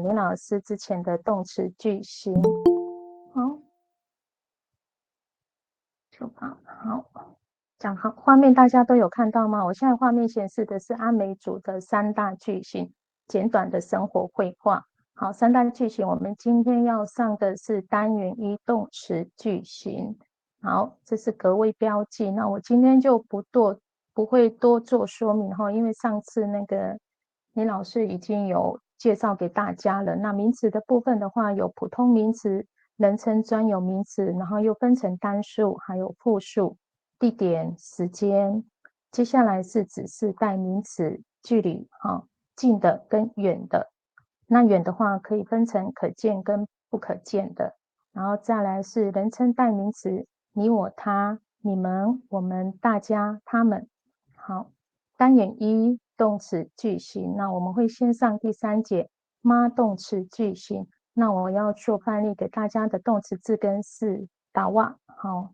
林老师之前的动词句型。好，好，讲好，画面大家都有看到吗？我现在画面显示的是阿美族的3大句型，简短的生活绘画。好，3大句型，我们今天要上的是单元1动词句型。好，这是格位标记。那我今天就不会多做说明哈，因为上次那个林老师已经有介绍给大家了。那名词的部分的话，有普通名词、人称专有名词，然后又分成单数还有复数。地点、时间，接下来是指示代名词，距离，近的跟远的。那远的话可以分成可见跟不可见的。然后再来是人称代名词，你、我、他、你们、我们、大家、他们。好，单元1动词句型，那我们会先上第3节妈动词句型。那我要做范例给大家的动词字根是打哇，好。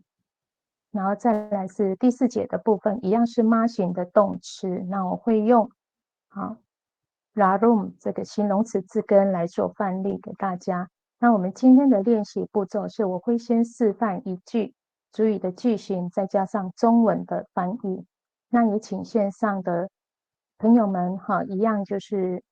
然后再来是第4节的部分，一样是妈型的动词，那我会用rarum 这个形容词字根来做范例给大家。那我们今天的练习步骤是，我会先示范一句主语的句型，再加上中文的翻译。那也请线上的朋友们一样就是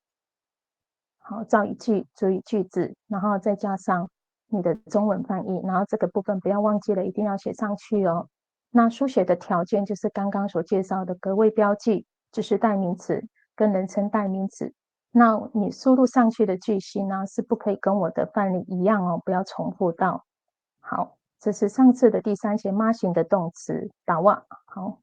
造一句主语句子，然后再加上你的中文翻译，然后这个部分不要忘记了，一定要写上去哦。那书写的条件就是刚刚所介绍的格位标记、指示代名词跟人称代名词。那你输入上去的句型呢，是不可以跟我的范例一样哦，不要重复到。好，这是上次的第3节妈型的动词打哇，好，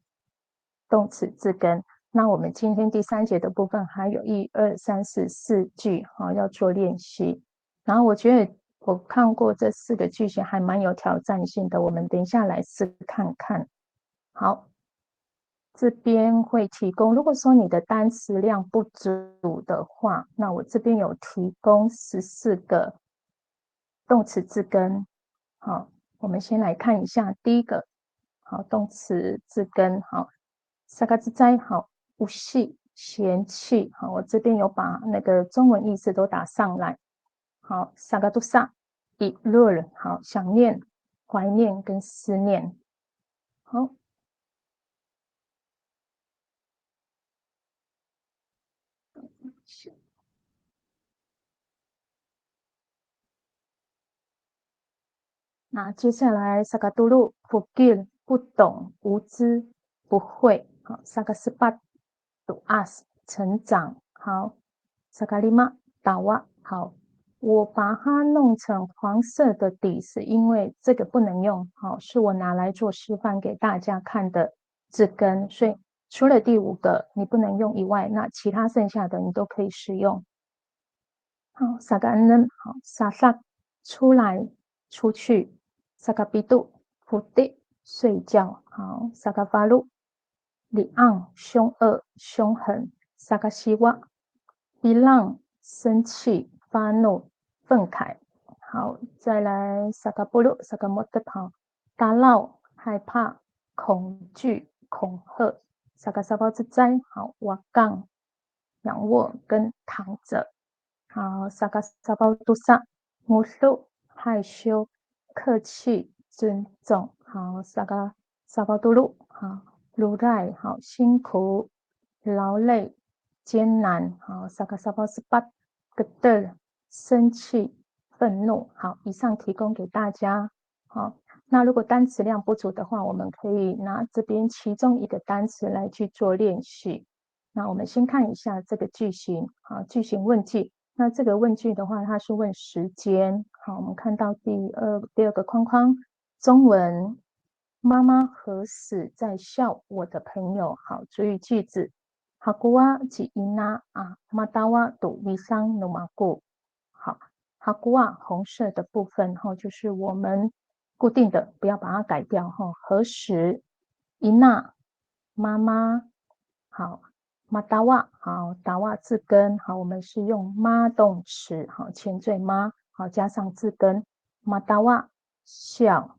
动词字根。那我们今天第3节的部分还有1、2、3、4句要做练习。然后我觉得我看过这4个句型还蛮有挑战性的，我们等一下来试看看。好，这边会提供，如果说你的单词量不足的话，那我这边有提供14个动词字根。好，我们先来看一下第一个，好，动词字根，好，三个字在，好，不细嫌弃，好，我这边有把那个中文意思都打上来。好，三个都上，一论，好，想念、怀念跟思念。好，那接下来萨嘎杜鲁不给不懂无知不会好萨嘎斯巴杜阿斯成长好萨嘎利玛达瓦好，我把它弄成黄色的底，是因为这个不能用好，是我拿来做示范给大家看的字根，所以除了第5个你不能用以外，那其他剩下的你都可以使用。好，萨嘎恩能好萨萨出来出去。萨嘎比杜伏地睡觉，好，萨嘎发路里昂凶恶凶狠，萨嘎希望伊朗生气发怒愤慨，好，再来萨嘎布鲁萨嘎莫德跑打扰害怕恐惧恐吓，萨嘎沙包之灾，好，瓦杠仰卧跟躺着，好，萨嘎沙包杜萨木苏害羞客气尊重，好，沙巴杜鲁，好，如赖，好，辛苦，劳累，艰难，好，沙巴斯巴格德，生气，愤怒，好，以上提供给大家，好，那如果单词量不足的话，我们可以拿这边其中一个单词来去做练习。那我们先看一下这个句型，好，句型问句。那这个问句的话，它是问时间。好，我们看到第二个框框，中文，妈妈何时在笑我的朋友？好，主语句子，哈古瓦吉伊娜啊，马达瓦杜米桑努马古。好，哈古瓦红色的部分哈，就是我们固定的，不要把它改掉哈。何时？伊娜，妈妈。好。马达瓦，好，达瓦字根，好，我们是用妈动词，好，前缀妈，好，加上字根，马达瓦笑，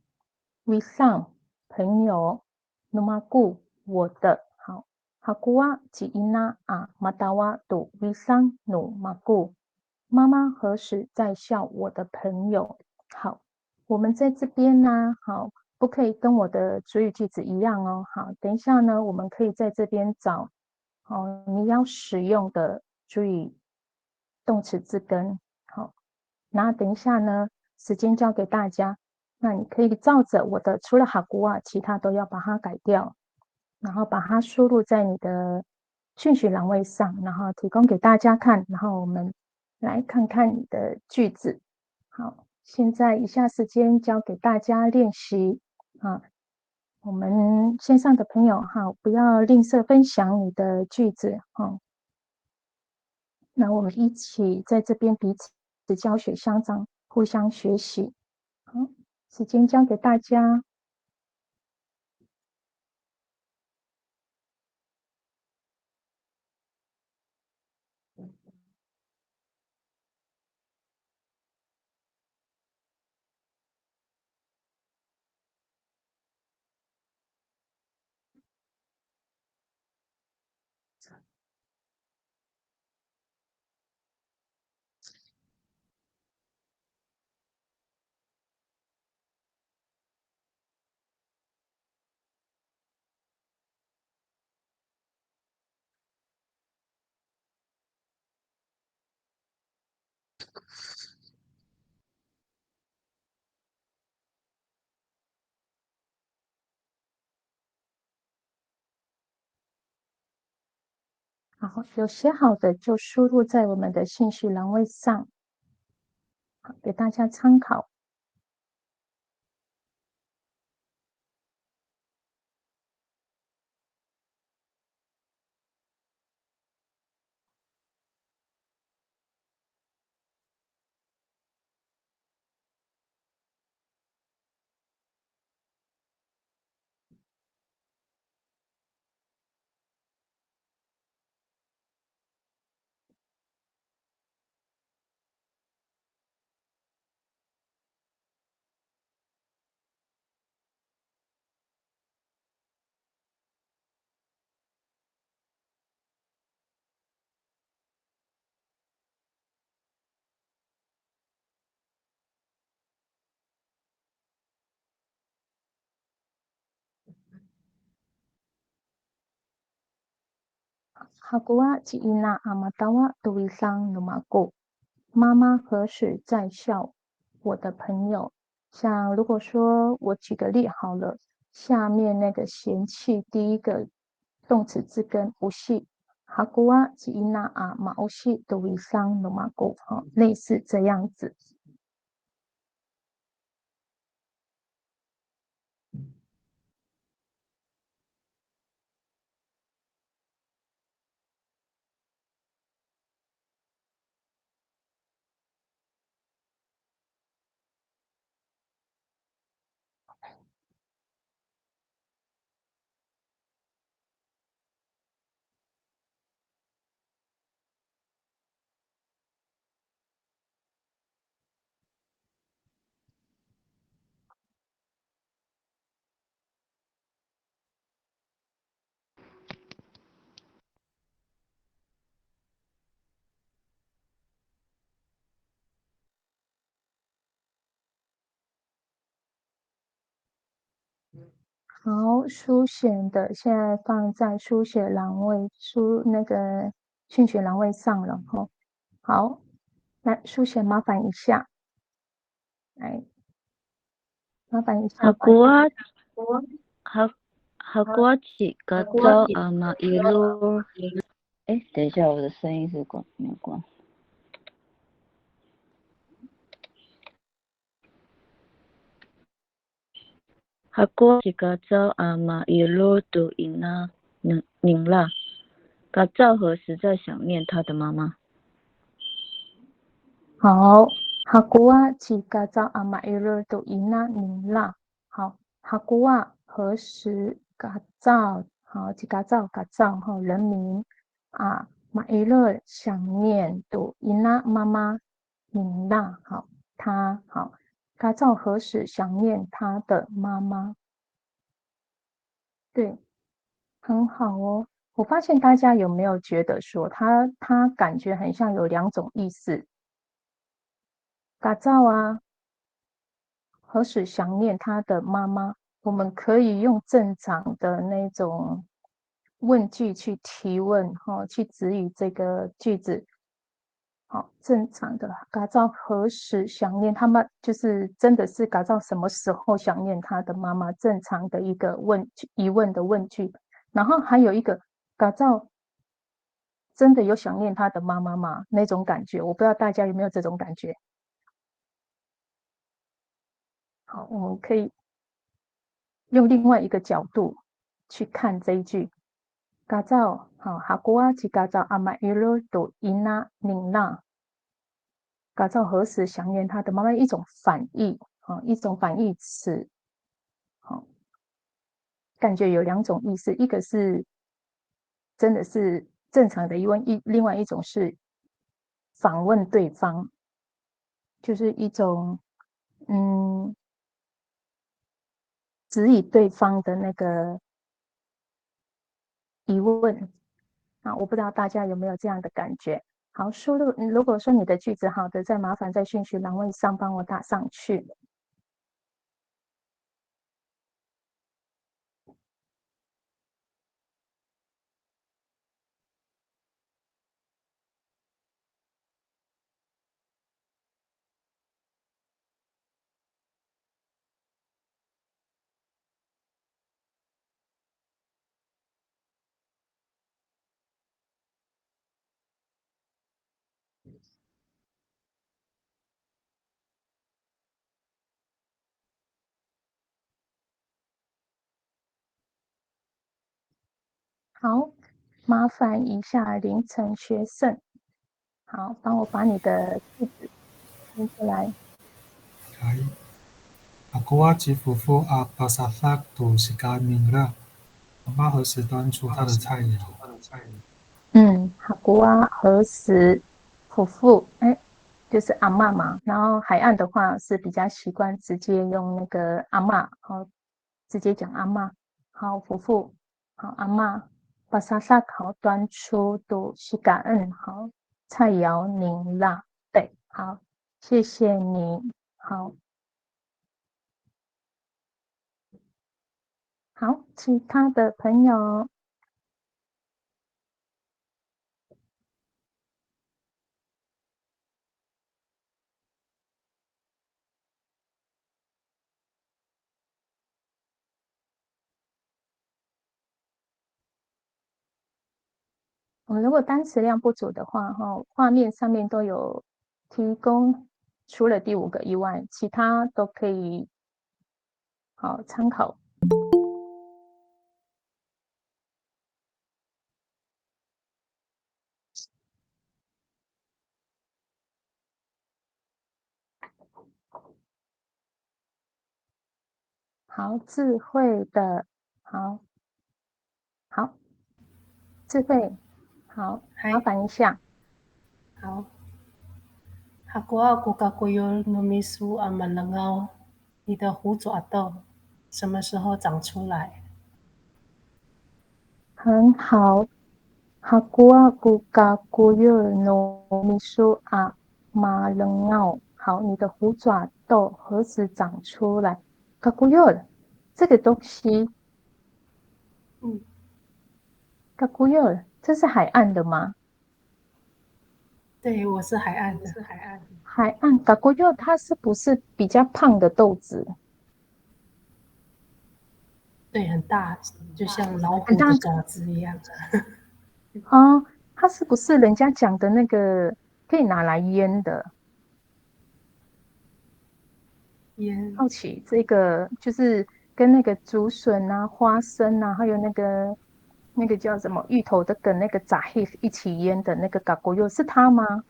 维上朋友，努马古我的，好，哈古瓦吉伊娜啊，马达瓦杜维上努马古，妈妈何时在笑我的朋友？好，我们在这边呢，好，不可以跟我的主语句子一样哦。好，等一下呢，我们可以在这边找，你要使用的主语动词字根。好，然后等一下呢，时间交给大家，那你可以照着我的，除了哈古啊，其他都要把它改掉，然后把它输入在你的讯息栏位上，然后提供给大家看，然后我们来看看你的句子。好，现在以下时间交给大家练习啊。我们线上的朋友哈，不要吝啬分享你的句子哈。那我们一起在这边彼此教学相长，互相学习。好，时间交给大家。好，有写好的就输入在我们的信息栏位上，给大家参考。哈古瓦吉伊娜阿玛达瓦杜伊桑努马古，妈妈何时在笑我的朋友？像如果说我举个例好了，下面那个嫌弃第一个动词字根不系，哈古瓦吉伊娜阿玛欧系杜伊桑努马古，类似这样子。好，书写的现在放在书写栏位，那个讯息栏位上了哈。好，来书写麻烦一下，来麻烦一下。Hakuat Hakuachi Gazao ama Ilu，等一下，我的声音是没有关。Hakuachi Gazao ama Ilu do ina Ningla， Gazao何时在想念他的妈妈？好，哈古瓦吉嘎造阿玛伊勒都伊那宁啦。好，哈古瓦何时嘎造？好，吉嘎造哈，人民啊，马伊勒想念都伊那妈妈宁啦。好，他好，嘎造何时想念他的妈妈？对，很好哦。我发现大家有没有觉得说他感觉很像有两种意思？嘎造啊，何时想念他的妈妈？我们可以用正常的那种问句去提问，去指语这个句子。好，正常的嘎造何时想念他们，就是真的是嘎造什么时候想念他的妈妈，正常的一个疑问的问句。然后还有一个嘎造真的有想念他的妈妈吗？那种感觉，我不知道大家有没有这种感觉。好，我们可以用另外一个角度去看这一句。嘎造好，哈古啊，吉嘎造阿玛伊罗都伊那宁那。嘎造何时想念他的妈妈？一种反义一种反义词。好，感觉有两种意思，一个是真的是正常的疑问，另外一种是访问对方，就是一种指引对方的那个疑问啊，我不知道大家有没有这样的感觉。好，如果说你的句子好的，再麻烦在讯息栏位上帮我打上去。好，麻烦一下凌晨学生，好，帮我把你的句子念出来。Aku wajib夫阿巴萨萨杜西嘎宁了。妈妈何时端出她的菜肴？哈古啊，何时夫妇？就是阿嬷嘛。然后海岸的话是比较习惯直接用那个阿嬷，直接讲阿嬷。好，夫妇，好阿嬷，把沙沙好端出都是感恩。好，菜肴您啦，对，好，谢谢你。好，好，其他的朋友。如果单词量不足的话，画面上面都有提供，除了第5个以外，其他都可以好参考。好，智慧的，好，智慧，好，麻烦一下。好。Hakuwa kukakuyo numisu amanangao，你的虎爪豆什么时候长出来？很好。Hakua kukakuyo no misu a malengao。好，你的虎爪豆何时长出来？Kakuyo 这个东西，Kakuyo 这是海岸的吗？对，我是海岸的。海岸 Kakuyo 它是不是比较胖的豆子？对，很大，就像老虎的爪子一样。它是不是人家讲的那个可以拿来腌的？腌。好奇这个就是跟那个竹笋啊、花生啊，还有那个叫什么芋头的跟那个炸黑一起腌的那个嘎锅油是它吗？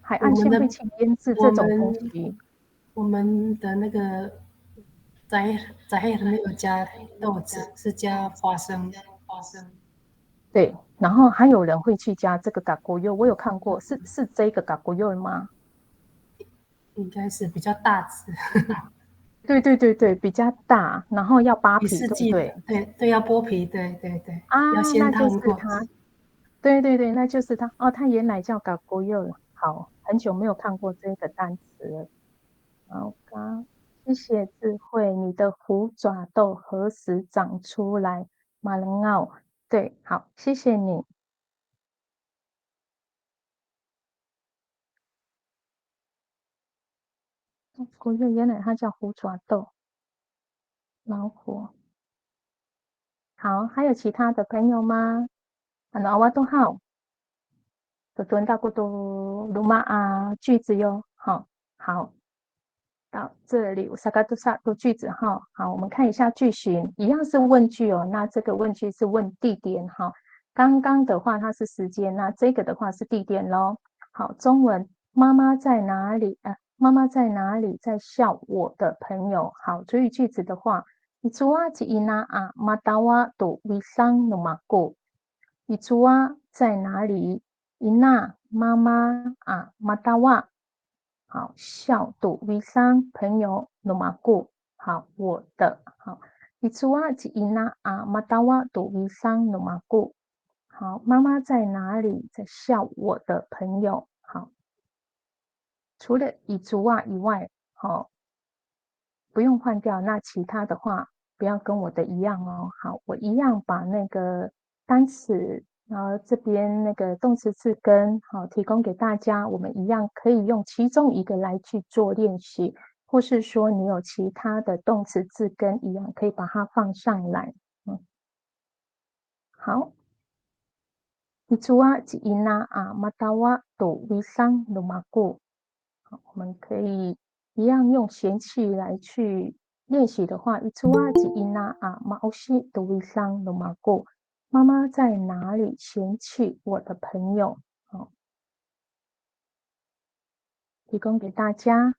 海岸线会去腌制这种东西。我们的那个炸黑没有加豆子，是加花生。对，然后还有人会去加这个嘎锅油，我有看过，是这个嘎锅油吗？应该是比较大只。对，比较大，然后要扒皮，对不对？对，要剥皮，对。要先那就是烫过。它。对，那就是它。它原来叫嘎锅油了。好，很久没有看过这个单词了。好，谢谢智慧，你的虎爪豆何时长出来？马人奥，对，好，谢谢你。国乐原来它叫虎爪豆，老虎。好，还有其他的朋友吗？我都好，都蹲到过多鲁马啊句子哟。好，好，到这里我萨嘎多萨多句子哈。好，我们看一下句型，一样是问句哦。那这个问句是问地点哈。刚刚的话它是时间，那这个的话是地点咯。好，中文妈妈在哪里？妈妈在哪里？在笑我的朋友。好，注意句子的话。いつはちいなあ、またはとウィサンのまこ。いつは在哪里？いな妈妈啊，または好笑とウィサン朋友のまこ。好，我的好。いつはちいなあ、またはとウィサンのまこ。好，妈妈在哪里？在笑我的朋友。好，除了いつは以外，好，不用换掉。那其他的话。不要跟我的一样哦。好，我一样把那个单词，然后这边那个动词字根，好，提供给大家。我们一样可以用其中一个来去做练习，或是说你有其他的动词字根，一样可以把它放上来。好。いつはちいなあ、またはとウィサンのまこ。好，我们可以一样用嫌弃来去练习的话，いつはちいなあ、まおしとウィサンのまこ。妈妈在哪里？嫌弃我的朋友。好，提供给大家。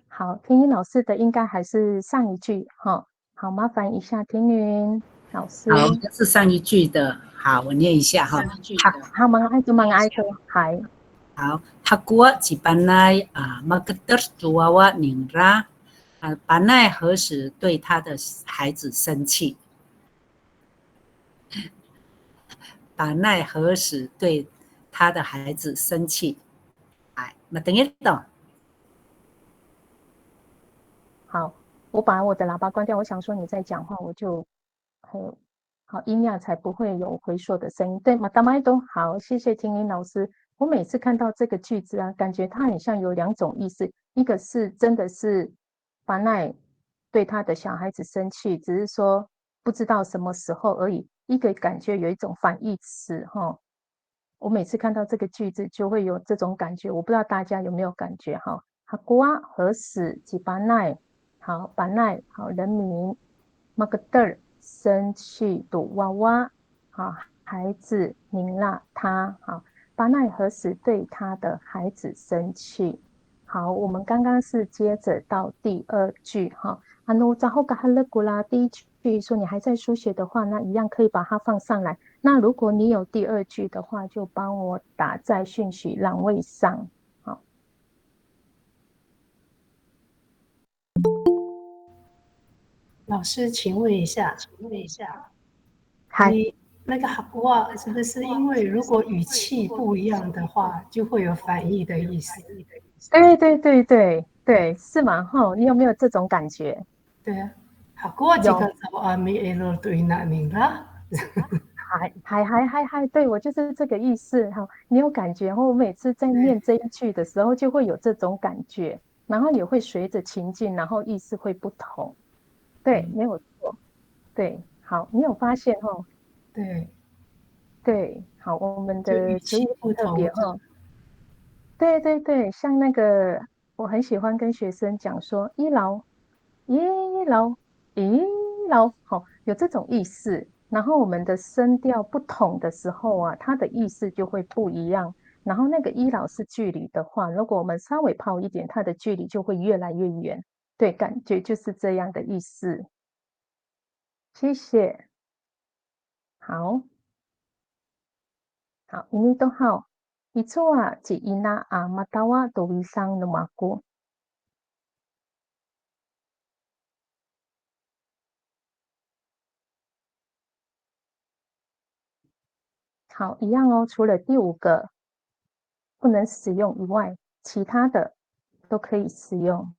好，天云老师的应该还是上一句哈。好，麻烦一下天云老师。好，这是上一句的。好，我念一下哈。好，mga爱ko，嗨。好，Hakua Cipanai Magater Juawa Ningra巴奈何时对他的孩子生气？巴奈何时对他的孩子生气？哎，Madengeto。好，我把我的喇叭关掉。我想说你在讲话，我就好音量才不会有回缩的声音。对，马达麦都好，谢谢听音老师。我每次看到这个句子啊，感觉它很像有两种意思，一个是真的是巴奈对他的小孩子生气，只是说不知道什么时候而已；一个感觉有一种反义词哈。我每次看到这个句子就会有这种感觉，我不知道大家有没有感觉哈？哈瓜何时及巴奈？好，巴奈好人名 m a g d e r 生气赌娃娃，好孩子明了他，好巴奈何时对他的孩子生气？好，我们刚刚是接着到第二句哈，然后嘎哈勒古拉第一句说你还在书写的话，那一样可以把它放上来。那如果你有第二句的话，就帮我打在讯息栏位上。好，老师，请问一下，你那个好哇，是不是因为如果语气不一样的话，就会有反义的意思？对，是吗？你有没有这种感觉？对啊，好过几个早阿米埃罗对那宁啦。对，我就是这个意思哈。你有感觉？我每次在念这一句的时候，就会有这种感觉，然后也会随着情境，然后意思会不同。对，没有错。对，好，你有发现哈？对，好，我们的词语很特别哈。对，像那个我很喜欢跟学生讲说，一劳，一劳，一劳，好，有这种意思。然后我们的声调不同的时候啊，它的意思就会不一样。然后那个一劳是距离的话，如果我们稍微抛一点，它的距离就会越来越远。对，感觉就是这样的意思。谢谢。好，你都好。いつはちいなあ、またはとウィサンのまこ。好，一样哦，除了第5个不能使用以外，其他的都可以使用。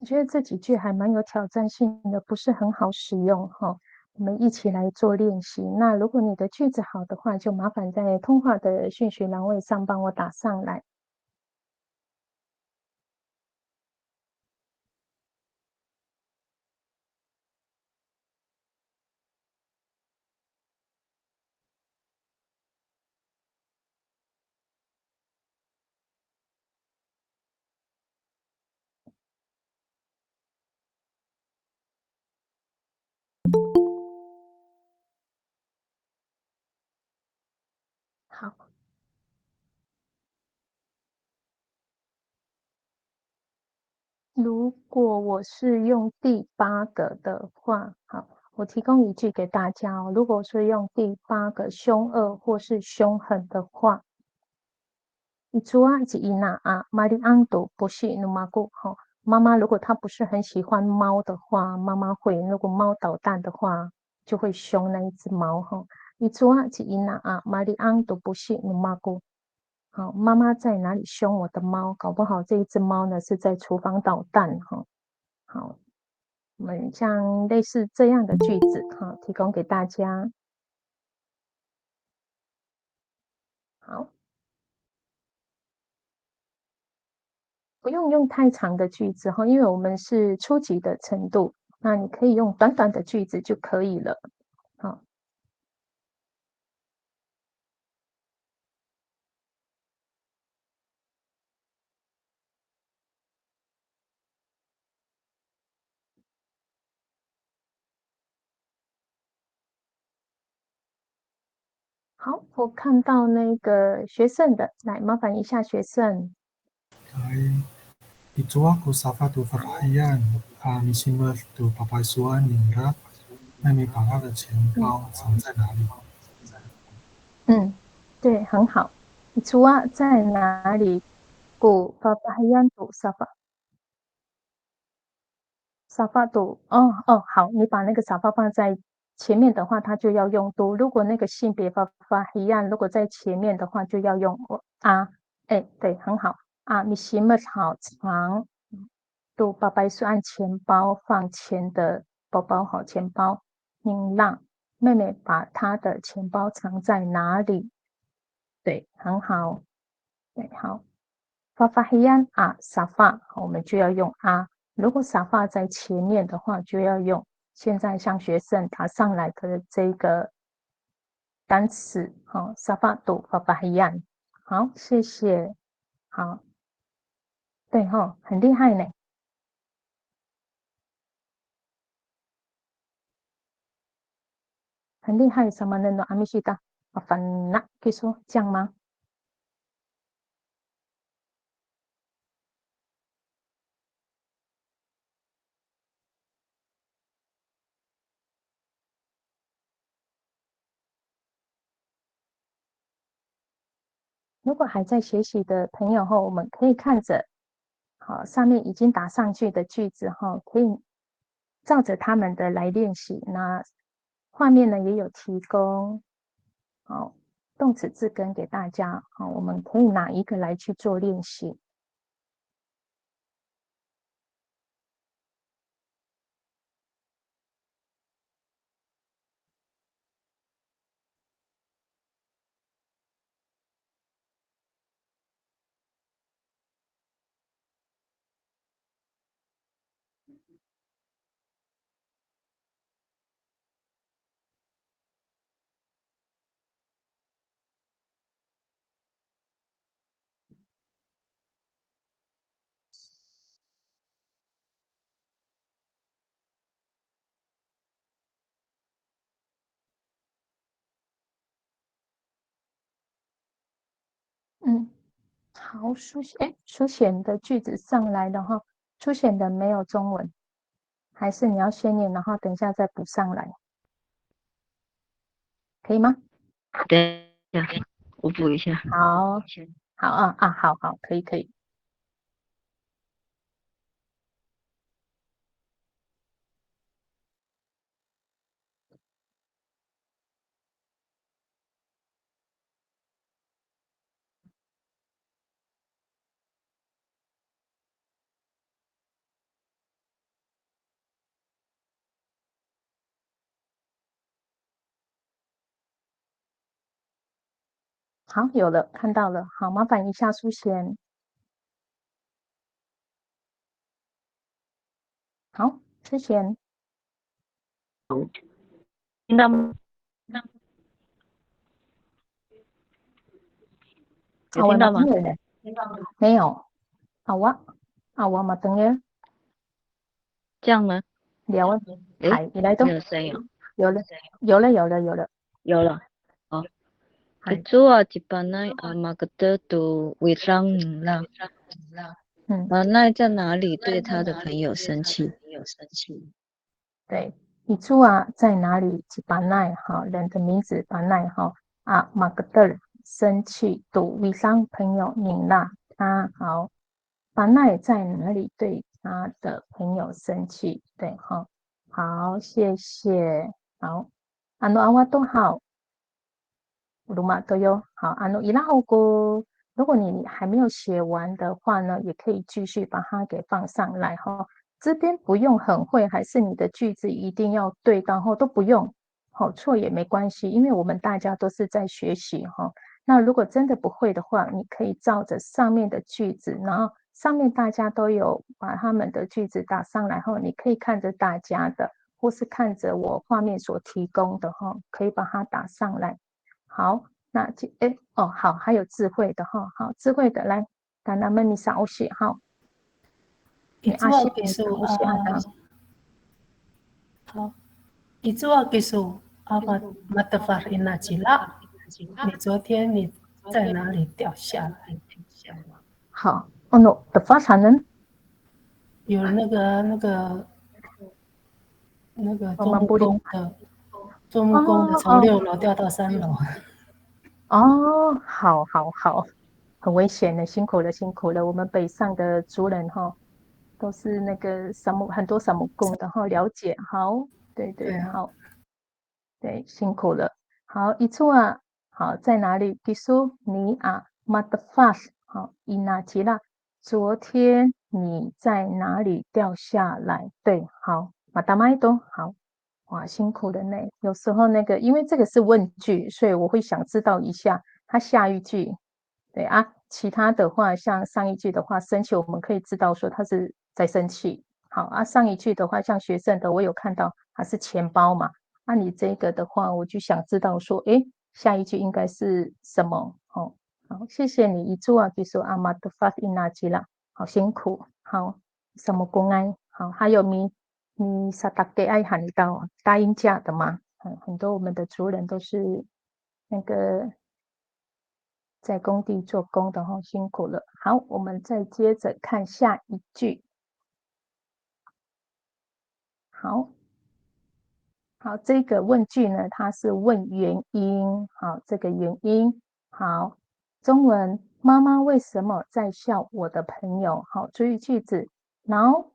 我觉得这几句还蛮有挑战性的，不是很好使用哈。我们一起来做练习。那如果你的句子好的话，就麻烦在通话的讯息栏位上帮我打上来。好，如果我是用第8个的话，好，我提供一句给大家哦。如果是用第8个凶恶或是凶狠的话，伊主啊是伊娜啊，玛丽安都不是努马古哈。妈妈如果她不是很喜欢猫的话，妈妈会如果猫捣蛋的话，就会凶那一只猫哈。伊主啊是伊娜啊，玛丽安都不是努马古。好，妈妈在哪里凶我的猫？搞不好这一只猫呢是在厨房捣蛋哈。好，我们像类似这样的句子哈，提供给大家。好。不用用太长的句子哈，因为我们是初级的程度，那你可以用短短的句子就可以了。好，好，我看到那个学生的，来麻烦一下学生。Hai, itu aku Safa tu Fafahian, Misimer tu Papaisuan Ningra，那你把他的钱包藏在哪里？嗯，对，很好。你除啊在哪里？古巴巴哈yan杜沙发沙发杜哦，好，你把那个沙发放在前面的话，它就要用杜。如果那个性别巴巴一样，如果在前面的话，就要用啊。哎，对，很好啊。你行么好长？杜爸爸是按钱包放钱的包包好，钱包。您让妹妹把她的钱包藏在哪里？对，很好。对，好。发发黑暗啊，沙发，我们就要用啊。如果沙发在前面的话，就要用现在像学生他上来的这个单词，好，沙发度发发黑暗。好，谢谢。好，对哈，很厉害呢，很厉害。什么呢？阿米西达，麻烦那可以说这样吗？如果还在学习的朋友哈，我们可以看着，好，上面已经打上去的句子哈，可以照着他们的来练习。那画面呢也有提供，好，动词字根给大家，好，我们可以拿一个来去做练习。好，书写的句子上来了哈，书写的没有中文，还是你要先念，然后等一下再补上来，可以吗？等一下，我补一下。好，好，可以。好，有了，看到了。好，麻烦一下书贤。好，书贤。听到吗？有听到吗？没有。我嘛等下这样吗？聊啊。诶，你来都没有声音哦。有了。有了。哦。Ketua Jipanai Magdedu Wirang啦。Panai 在哪里对他的朋友生气？对，一注啊在哪里？巴奈哈，人的名字巴奈哈啊，马格德生气，赌为商朋友宁娜他好，巴奈在哪里对他的朋友生气？对哈，好，谢谢，好，阿诺阿瓦都好，鲁马都有好，阿诺伊拉欧古。如果你还没有写完的话呢，也可以继续把它给放上来哈。这边不用很会，还是你的句子一定要对，然后都不用，好错也没关系，因为我们大家都是在学习哈。那如果真的不会的话，你可以照着上面的句子，然后上面大家都有把他们的句子打上来后，你可以看着大家的，或是看着我画面所提供的哈，可以把它打上来。好，那好，还有智慧的哈，好，智慧的来，丹娜们你少写哈。Ijua kisu好，Ijua kisu matafar inajila，你昨天你在哪里掉下来？好，no，的发产人有那个做木工的从6楼掉到3楼。哦，好，很危险的，辛苦了。我们北上的族人哈，都是那个很多扫墓工的哈，了解。好，对，好，对，辛苦了。好，一处啊，好，在哪里？比如说你啊，马德法斯，好，伊纳吉拉，昨天你在哪里掉下来？对，好，马达麦多，好。哇，辛苦了呢。有时候那个，因为这个是问句，所以我会想知道一下它下一句。对啊，其他的话，像上一句的话，生气，我们可以知道说他是在生气。好啊，上一句的话，像学生的，我有看到它是钱包嘛。那你这个的话，我就想知道说，诶，下一句应该是什么？好，谢谢你。一注啊，比如说阿玛的发音那句啦，好辛苦。好，什么公安？好，还有你萨达给爱喊到答应价的吗？很多我们的族人都是那个在工地做工的哈，辛苦了。好，我们再接着看下一句。好，这个问句呢，它是问原因。好，这个原因。好，中文妈妈为什么在笑我的朋友？好，注意句子。Now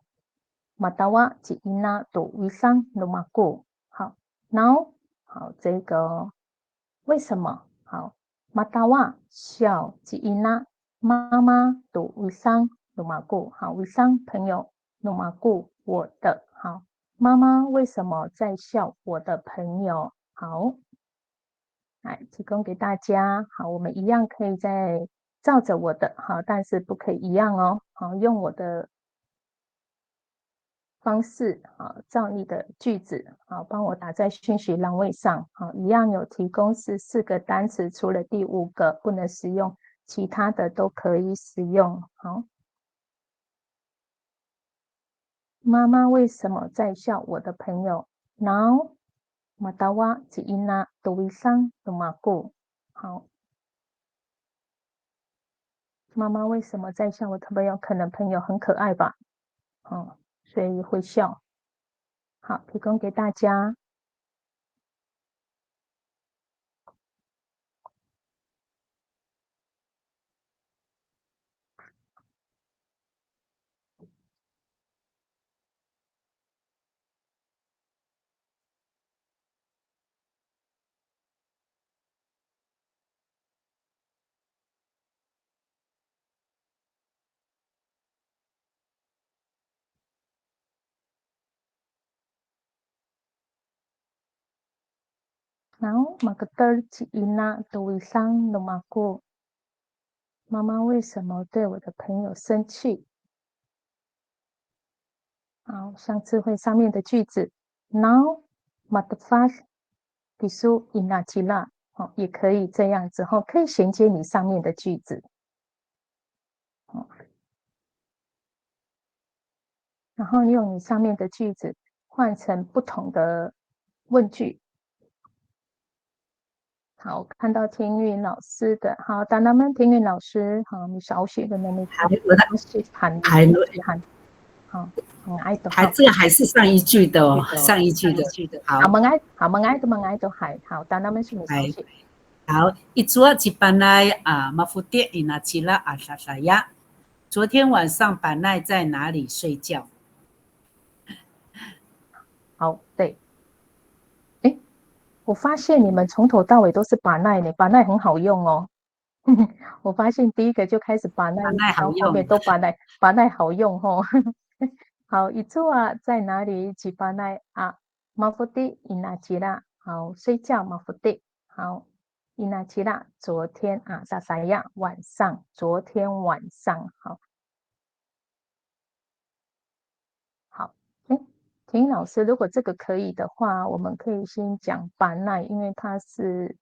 matawa ji ina do wisang lumaku。好，now 好，这个为什么？好，matawa 笑 ji ina 妈妈 do wisang lumaku。好，wisang 朋友 lumaku 我的。好。妈妈为什么在笑我的朋友？好，来提供给大家。好，我们一样可以再照着我的，好，但是不可以一样哦。好，用我的方式，好，照你的句子，好，帮我打在讯息栏位上。好，一样有提供14个单词，除了第5个不能使用，其他的都可以使用。好。妈妈为什么在笑我的朋友 ？Now matawa ji ina tuwisang lumaku。好，妈妈为什么在笑我的朋友？可能朋友很可爱吧，所以会笑。好，提供给大家。Now, magterci ina tuisang lumaku。妈妈为什么对我的朋友生气？好，像智慧上面的句子 ，Now, matfas bisu ina cila，也可以这样子，可以衔接你上面的句子。然后你用你上面的句子换成不同的问句。好，看到田云老师的，好，但他们田云老师，好，你少写的那么好，这个还是上一句的哦，上一句的。好，mengait都还好，但他们是没少写。好，Ijua Cipanai Mafuti Inacila Asasaya。昨天晚上板奈在哪里睡觉？好，对。我发现你们从头到尾都是把奈呢，把奈很好用哦。我发现第一个就开始把奈，到后面都把奈好用哦。好，一座啊在哪里？吉巴奈啊，马福蒂伊纳吉拉。好，睡觉马福蒂。好，伊纳吉拉，昨天啊，萨萨亚晚上，昨天晚上。好，好，田老师，如果这个可以的话，我们可以先讲巴奈，因为他是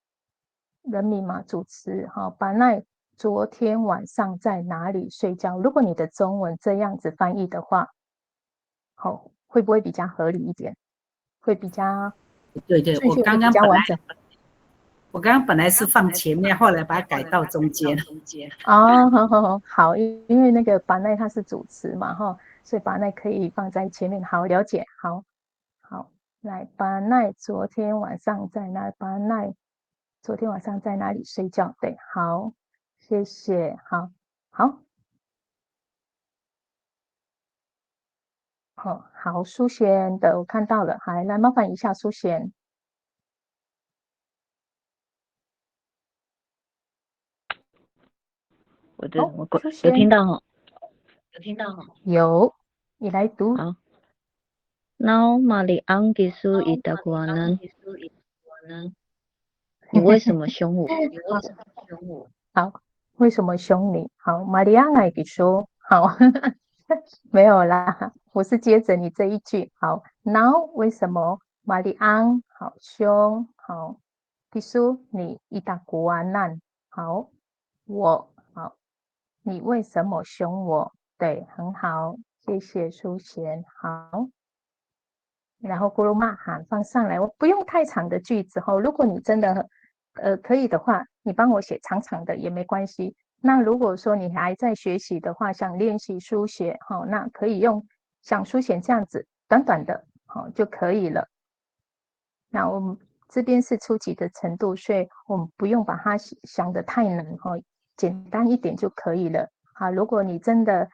人名嘛，主持。好，巴奈昨天晚上在哪里睡觉？如果你的中文这样子翻译的话，好，会不会比较合理一点？会比较对，我刚刚本来是放前面，后来把它改到中间。好，因为那个巴奈他是主持嘛，所以巴奈可以放在前面。好，了解。好，来，巴奈昨天晚上在哪？巴奈昨天晚上在哪里睡觉？对，好，谢谢。好，苏璇的我看到了，来麻烦一下苏璇。有听到哈？有，你来读。好。Now mali ang gisu itaguanan。你为什么凶我？好，为什么凶你？好，玛利亚来给说。好，没有啦，我是接着你这一句。好 ，Now 为什么玛丽安好凶？好，比如你一大国啊难。好，好，你为什么凶我？对，很好，谢谢苏贤。好，然后咕噜骂喊放上来，我不用太长的句子哦。如果你真的可以的话，你帮我写长长的也没关系。那如果说你还在学习的话，想练习书写，那可以用像书写这样子短短的，就可以了。那我们这边是初级的程度，所以我们不用把它想得太难，简单一点就可以了。好，如果你真的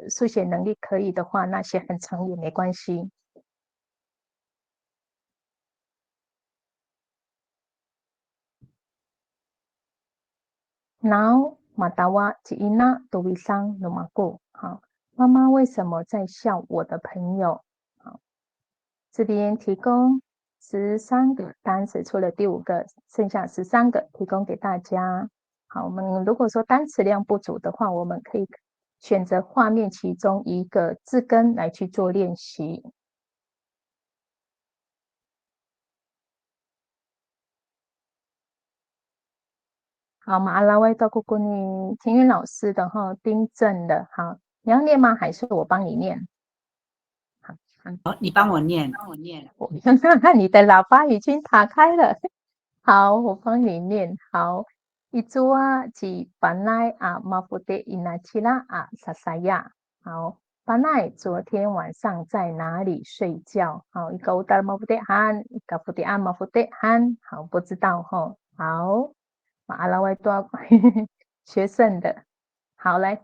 书写能力可以的话，那写很长也没关系。Now matawa ciina tuwisang lumaku。好，妈妈为什么在笑我的朋友？好，这边提供13个单词，除了第5个，剩下13个提供给大家。好，我们如果说单词量不足的话，我们可以选择画面其中一个字根来去做练习。好，马拉维到姑姑你田云老师的订正的。好，你要念吗？还是我帮你念？好，你帮我念。我看看你的喇叭已经打开了。好，我帮你念。好， Itua ji panai mapude inachila sasaya。好，panai 昨天晚上在哪里睡觉？好，ikaw utar mapude han，ikaw pude mapude han。好，不知道哈。好，马拉外多学剩的。好，来，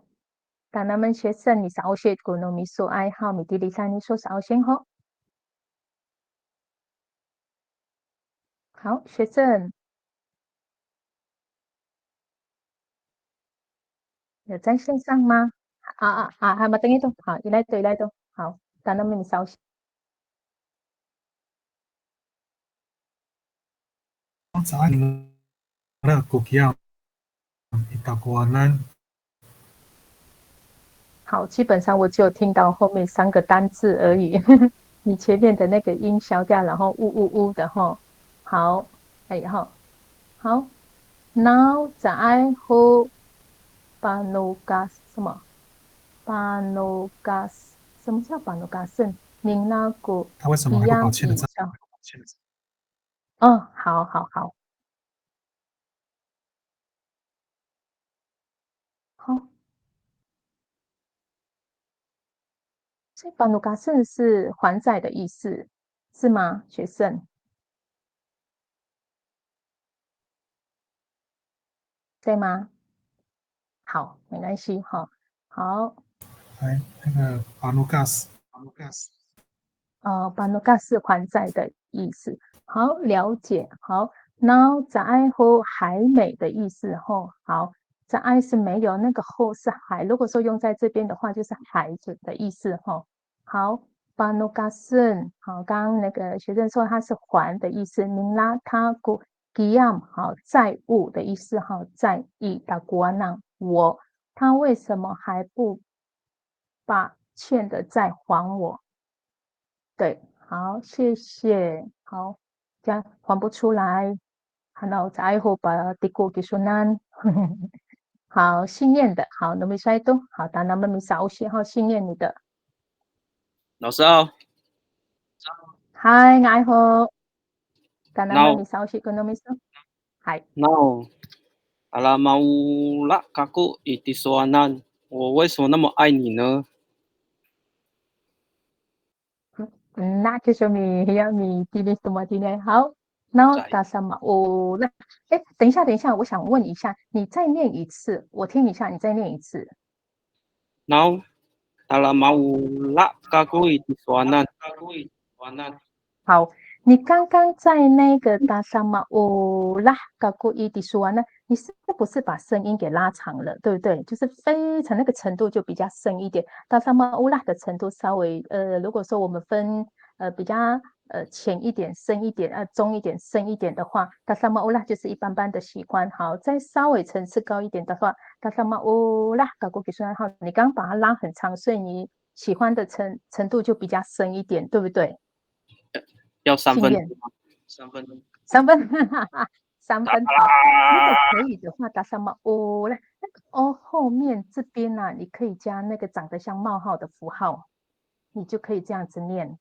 当他们学生你少学古农米说爱好米地里山你说少先吼。好，学生有在线上吗？还没等一等，好，一来对来的，好，当他们你稍息。Saan na kukiam itakuanan 好，基本上我只有听到后面3个单字而已，你前面的那个音消掉，然后呜呜呜的吼。好，哎好，好，now 在后 panugas 什么 panugas 什么叫 panugasen？您那个他为什么还不把欠的债？哦，好好好，好。所以 panugasen 是还债的意思，是吗，学生？对吗？好，没关系哈。好，来，那个 panugas， panugas 是还债的意思。好，了解。好，然后在爱后还美的意思吼。好，在爱是没有，那个后是还。如果说用在这边的话，就是孩子的意思吼。好，panugasen，好，刚刚那个学生说它是还的意思。您拉他古 giam，好，债务的意思哈，债意的国难我。他为什么还不把欠的债还我？对，好，谢谢。好，这样还不出来，好，再后把地过给说难。好，信念的，好，那么塞都好，当那么少些哈，信念你的。老师好。嗨，爱好，当那么少些跟那么少。嗨。Now alamaulah kaku itisoanan，我为什么那么爱你呢？那就是米今天什么今天好，然后打什么？那等一下，我想问一下，你再念一次，我听一下，你再念一次。Now alamaulah kaku itisoanan。好，你刚刚在那个达萨马乌拉嘎古伊迪苏啊，那你是不是把声音给拉长了，对不对？就是非常那个程度就比较深一点，达萨马乌拉的程度稍微如果说我们分比较浅一点、深一点、中一点、深一点的话，达萨马乌拉就是一般般的喜欢。好，再稍微层次高一点的话，达萨马乌拉嘎古伊迪苏好，你刚刚把它拉很长，所以你喜欢的程度就比较深一点，对不对？要3分，3分，3分，3分好。如果可以的话，打什么哦？那个哦后面这边呢，你可以加那个长得像冒号的符号，你就可以这样子念，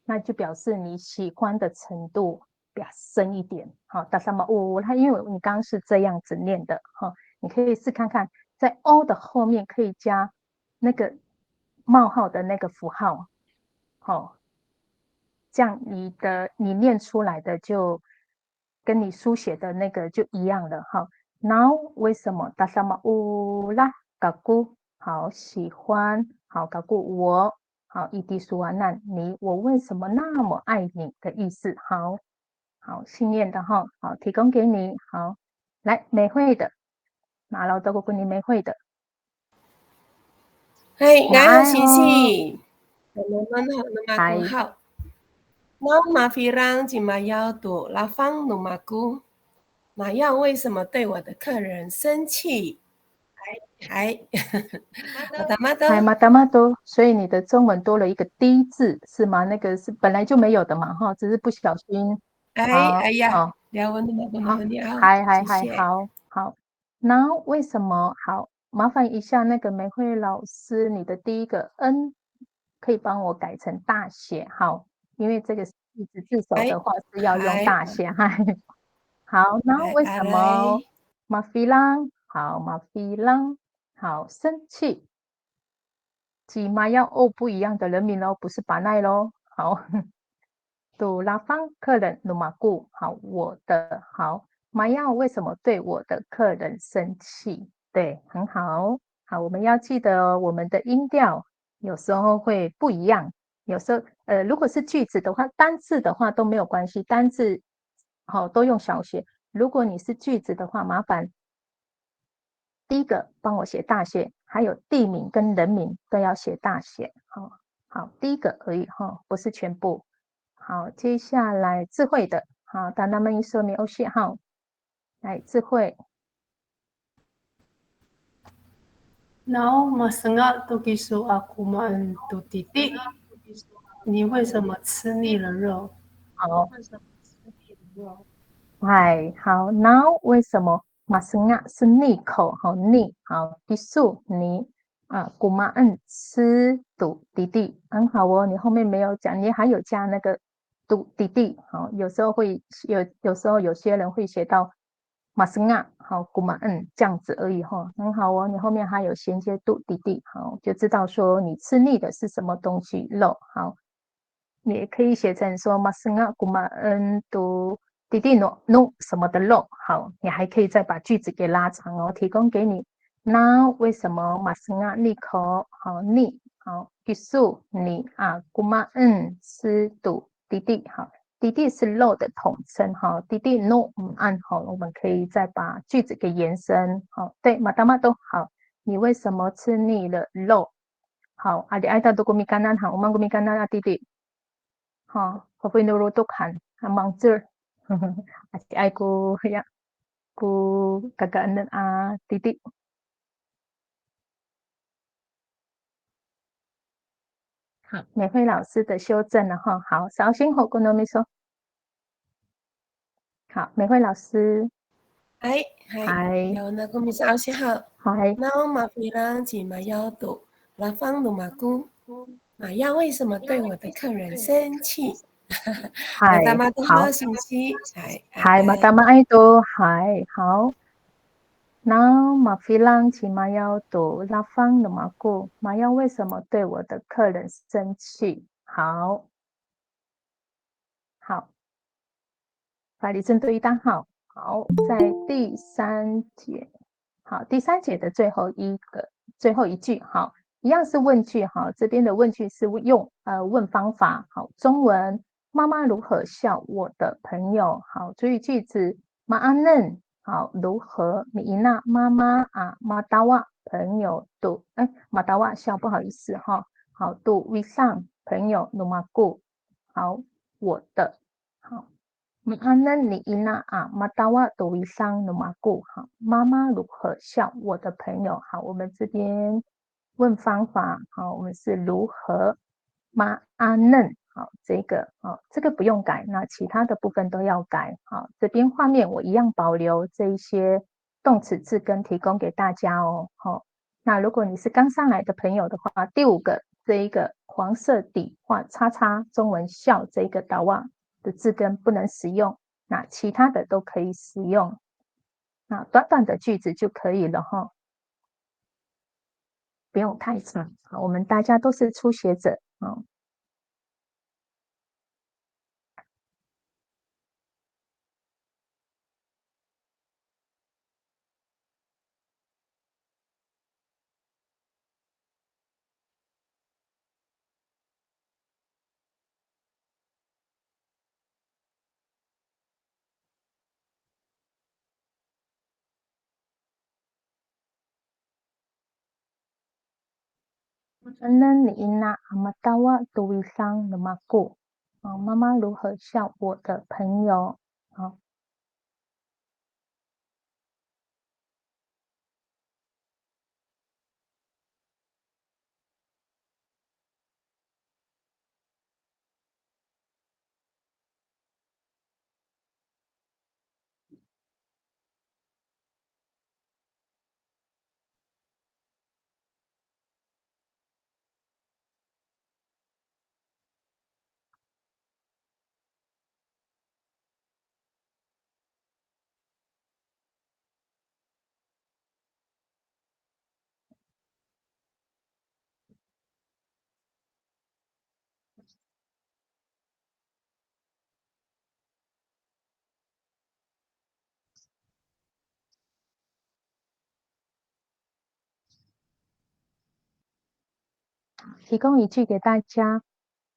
那就表示你喜欢的程度比较深一点。好，打什么哦？它因为你刚刚是这样子念的哈，你可以试看看，在哦的后面可以加那个冒号的那个符号，好。这样你念出来的就跟你书写的那个就一样了哈。Now 为什么？达什么乌拉嘎咕好喜欢好嘎咕我好伊迪苏啊那你我为什么那么爱你的意思？好好信念的哈好提供给你好来美惠的马老德国跟你美惠的。嗨，我是星星，我们好，那么好。那马菲让吉马要多拉芳努马古，马要为什么对我的客人生气？嗨，马达马多，所以你的中文多了一个 D 字是吗？那个是本来就没有的嘛，哈，只是不小心。哎呀，聊文的马古好，好。那为什么好？麻烦一下那个梅慧老师，你的第一个 N 可以帮我改成大写，好，因为这个一直字首的话是要用大写，哈。好，那为什么马菲朗，好，马菲朗，好，生气。几马要哦不一样的人名咯，不是巴奈咯。好，杜拉方客人努马固，好，我的好。马要为什么对我的客人生气？对，很好。好，我们要记得哦，我们的音调有时候会不一样。有时候，如果是句子的话，单字的话都没有关系，单字好都用小写。如果你是句子的话，麻烦第一个帮我写大写，还有地名跟人名都要写大写。好，好，第一个而已哈，不是全部。好，接下来智慧的，好，当他们一说明欧谢好，来智慧。然后马生啊都给说阿姑们都弟弟，你为什么吃腻了肉？好，哎，好，然后为什么马生啊是腻口？好腻，好，迪数你啊，姑妈吃赌弟弟，很好哦。你后面没有讲，你还有加那个赌弟弟，好，有时候会有时候有些人会写到马生啊，好，姑妈这样子而已哈，很好哦。你后面还有衔接赌弟弟，好，就知道说你吃腻的是什么东西肉，好。你也可以写成说马生啊，古马读弟弟诺诺什么的肉，好，你还可以再把句子给拉长哦，提供给你。那为什么马生啊利口好逆好结束你啊古马是读弟弟好，弟弟是肉的统称哈，弟弟诺按好，我们可以再把句子给延伸好，对马达马都好，你为什么吃腻了肉？好，阿里爱达多古米甘南好，我们古米甘南啊弟弟。哈，papinurutukan amang sir. Ati ay ko haya ko kagaanan titik。好，美惠老师的修正了哈。好，稍心后跟农民说。好，美惠老师。嗨嗨，有那个米少先好。嗨。那马菲拉吉马要赌拉方努马姑，马要为什么对我的客人生气？嗨，好，星期，嗨，马达马爱多，嗨，好。那马菲朗骑马要赌拉方努马姑，马要为什么对我的客人生气？好，好。法理针对一单号，好，在第三节，好，第三节的最后一句，好，一样是问句，好，这边的问句是用问方法，好，中文妈妈如何笑我的朋友，好，注意句子，妈安嫩，好，如何米娜妈妈啊，马达瓦朋友读，马达瓦笑，不好意思哈，好，读 we 上朋友努马固，好，我的，好。你伊娜啊，马达瓦多维桑努马固好，妈妈如何笑我的朋友好？我们这边问方法好，我们是如何妈阿嫩好，这个不用改，那其他的部分都要改好。这边画面我一样保留这一些动词字根提供给大家哦。好，那如果你是刚上来的朋友的话，第五个这一个黄色底画叉叉中文笑这个导瓦。的字根不能使用，那其他的都可以使用。那短短的句子就可以了哈，不用太长。我们大家都是初学者啊。那你那阿玛达瓦杜维桑的马古啊，妈妈如何笑我的朋友啊？提供一句给大家。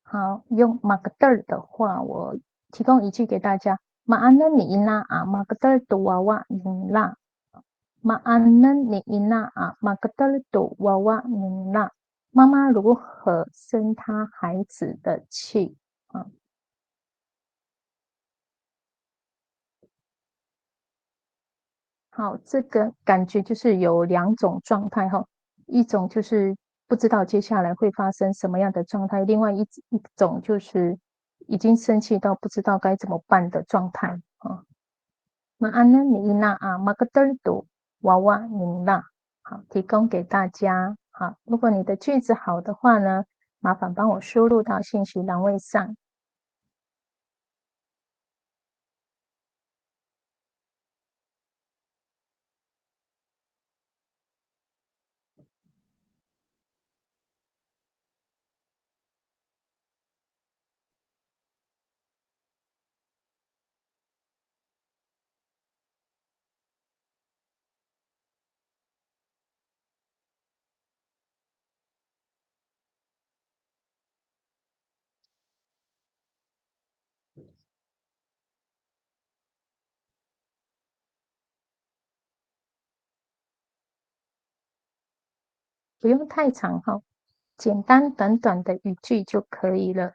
好，用马格德尔的话，我提供一句给大家。Maanan ni ina magdal tu wawa nila. Maanan ni ina magdal tu wawa nila. 妈妈如何生她孩子的气啊？好，这个感觉就是有两种状态哈，一种就是不知道接下来会发生什么样的状态，另外一种就是已经生气到不知道该怎么办的状态啊。那安呢你那马格德多娃娃你那好，提供给大家。好，如果你的句子好的话呢，麻烦帮我输入到信息栏位上。不用太长哈，简单短短的语句就可以了。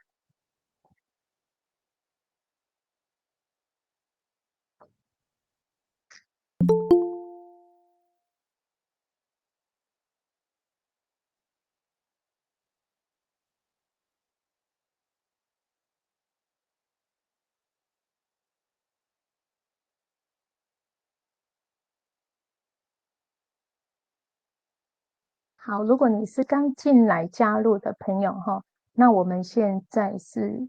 好，如果你是刚进来加入的朋友哈，那我们现在是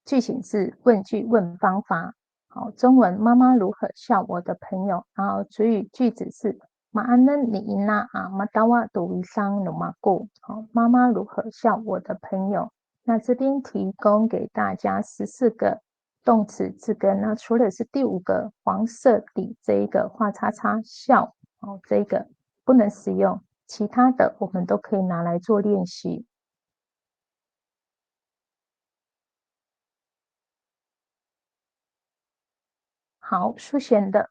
句型是问句问方法。好，中文妈妈如何笑我的朋友，然后主语句子是马安嫩你伊娜马达瓦杜维桑努马古。好，妈妈如何笑我的朋友？那这边提供给大家14个动词字根，那除了是第5个黄色底这一个画叉叉笑，哦，这一个不能使用。其他的我们都可以拿来做练习。好，苏贤的。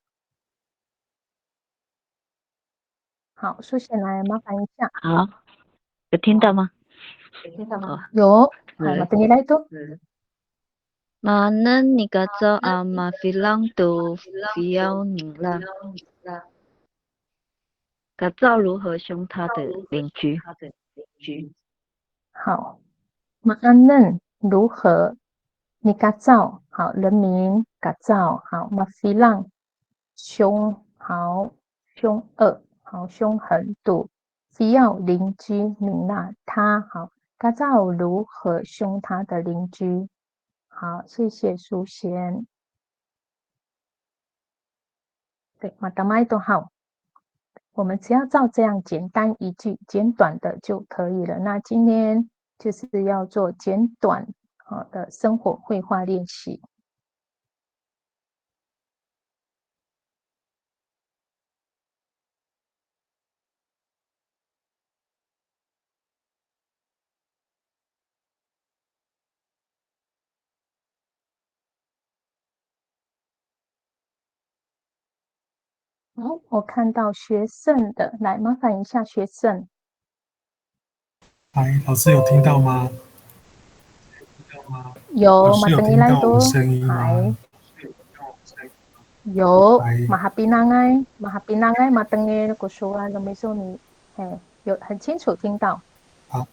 好，苏贤来麻烦一下。好，有听到吗？有。好，马等你来读。Mana ni kaco ama filang tu fiao ning啦。kaco 如何凶他的邻居？好，马安嫩如何？你嘎造好，人民嘎造好，马菲浪凶好，凶恶好，凶狠度需要邻居明娜他好，嘎造如何凶他的邻居？好，谢谢苏贤。对，马达麦都好。我们只要照这样简单一句简短的就可以了。那今天就是要做简短的生活绘画练习。好，我看到学胜的，来麻烦一下学胜。哎，老师有听到吗？有，马老师有听到我等你来读。声音吗？有，maha pinangay, matengil kusuan lumisuni，有很清楚听到。好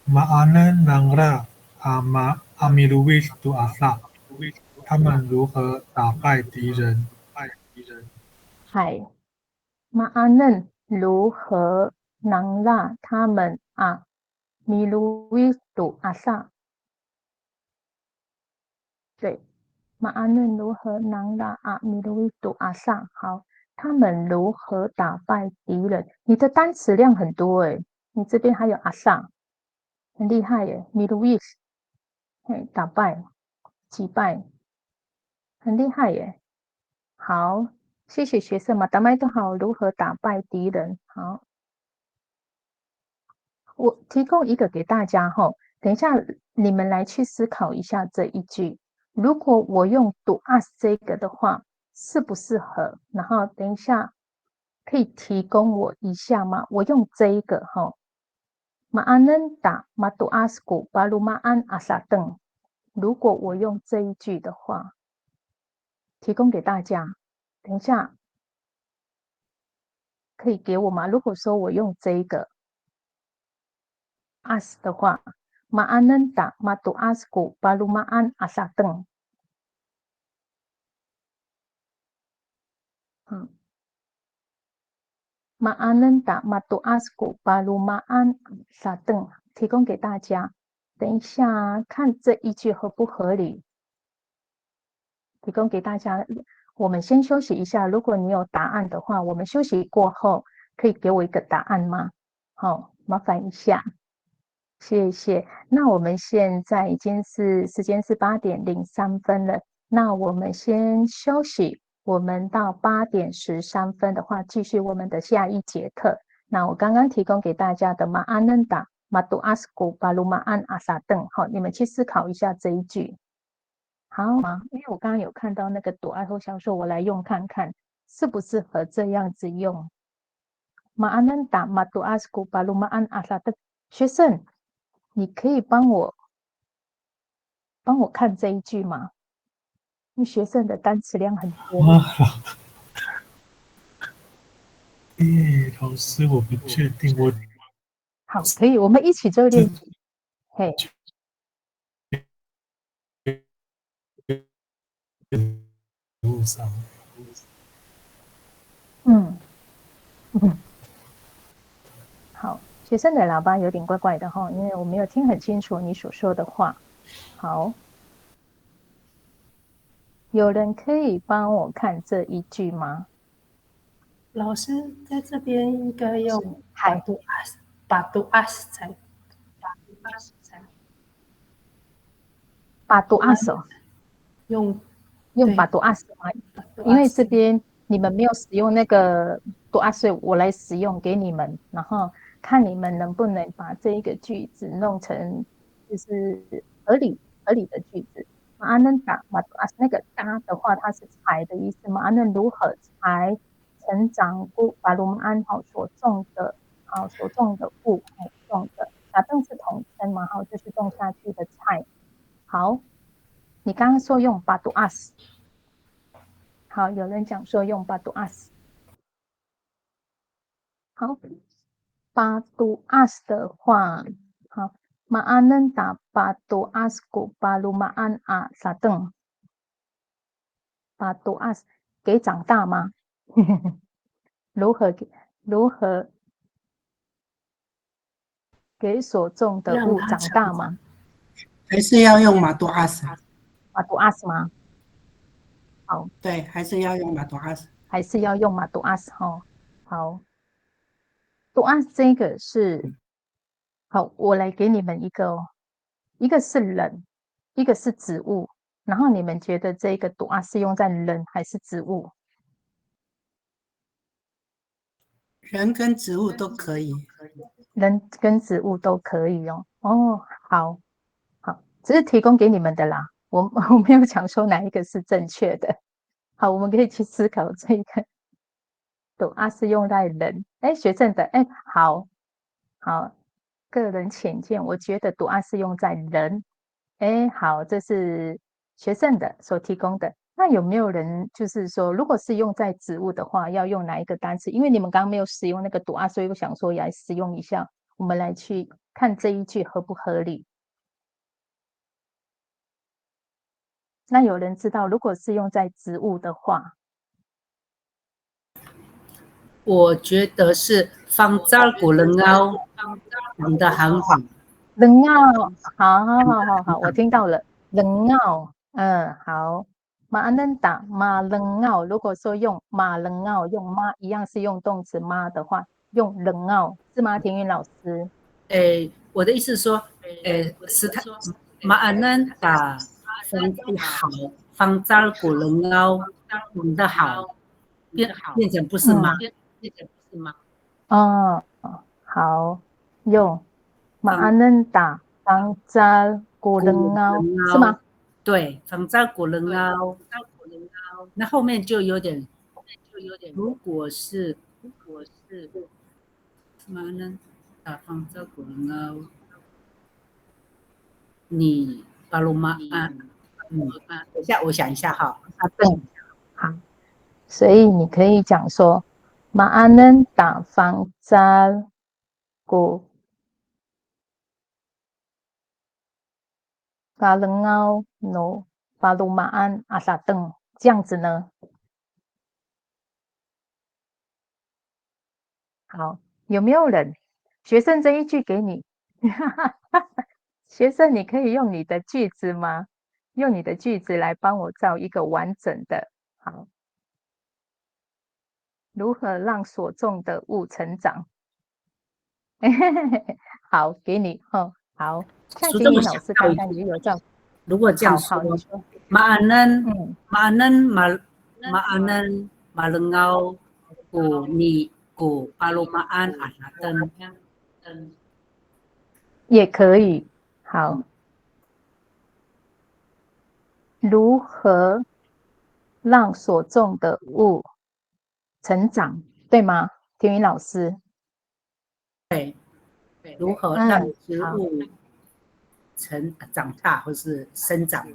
，Maanan Nangra Amiluwis tu Asa， 他们如何打败敌人？嗨，Maanan 如何能让他们miluwis tu asa？ 对。马阿嫩如何能让米卢伊杜阿上？好，他们如何打败敌人？你的单词量很多诶，你这边还有阿上，很厉害耶！米卢伊斯，打败、击败，很厉害耶！好，谢谢学生嘛，打麦都好，如何打败敌人？好，我提供一个给大家哈，等一下你们来去思考一下这一句。如果我用 do us 这个的话，适不适合？然后等一下可以提供我一下吗？我用这一个哈 ，Ma'anen tak matu asku baru ma'an asadeng。如果我用这一句的话，提供给大家，等一下可以给我吗？如果说我用这一个 us 的话 ，Ma'anen tak matu asku baru ma'an asadeng。Ma'anen tak matu asku baru ma'an asadeng。提供给大家。等一下看这一句合不合理？提供给大家。我们先休息一下，如果你有答案的话，我们休息过后可以给我一个答案吗？好，麻烦一下，谢谢。那我们现在已经是时间是8点03分了，那我们先休息，我们到8点13分的话，继续我们的下一节课。那我刚刚提供给大家的Ma'anen tak matu asku baru ma'an asadeng，好，你们去思考一下这一句。好吗？因为我刚刚有看到那个朵爱后想说，我来用看看适不适合这样子用。Ma'anen tak matu asku baru ma'an asadeng。学生，你可以帮我看这一句吗？因为学生的单词量很多。老师，我不确定。好，可以，我们一起做练习。嘿。路上，好，学生的喇叭有点怪怪的哈，因为我没有听很清楚你所说的话。好，有人可以帮我看这一句吗？老师在这边应该用batu as 才。batu as 用batu as 吗？因为这边你们没有使用那个 do as， 所以我来使用给你们，然后看你们能不能把这一个句子弄成就是合理的句子。Ma'anen tak matu as 那个搭的话，它是才的意思。Ma'anen 如何才成长物baru ma'an 所种的物种的，正是统称嘛，就是种下去的菜。好，你刚刚说用 batu as。好，有人讲说用 batu as。好 ，batu as 的话，好 ，Ma'anen tak batu asku baru ma'an asadeng。batu as 给长大吗？如何给所种的物长大吗？还是要用batu as。batu as 吗？好，对，还是要用batu as。还是要用batu as 哈。好。do as 这个是好，我来给你们一个哦，一个是人，一个是植物，然后你们觉得这个do as是用在人还是植物？人跟植物都可以，人跟植物都可以哦。哦，好，只是提供给你们的啦，我没有讲说哪一个是正确的。好，我们可以去思考这个do as 用在人。哎，学生的，哎，好。个人浅见，我觉得do as用在人。哎，好，这是学生的所提供的。那有没有人就是说，如果是用在植物的话，要用哪一个单词？因为你们刚刚没有使用那个do as，所以我想说也来使用一下。我们来去看这一句合不合理。那有人知道，如果是用在植物的话，我觉得是方扎古人凹讲得很好。人奥，好，我听到了，人奥，好。Ma'anen tak ma人奥，如果说用马人奥，用妈一样是用动词妈的话，用人奥是吗？田云老师？我的意思是说，是他Ma'anen tak好，方扎古人凹讲得好，变成不是吗？哦，好，用 Ma'anan da fangzal gulengao是吗？对，防扎果仁凹，那后面就有点，如果是什么呢？防扎果仁凹，你巴鲁马啊，等一下我想一下哈。对，好，所以你可以讲说 Ma'anan da fangzal gulengao no palumaan asateng 这样子呢？好，有没有人？学生这一句给你，学生你可以用你的句子吗？用你的句子来帮我造一个完整的。好，如何让所种的物成长？好，给你哦。好，像金英老师刚刚也有这样。如果这样说，马能马能高古你古巴罗马安阿拉登也可以。好，如何让所种的物成长，对吗？天宇老师。对，如何让植物长大或是生长？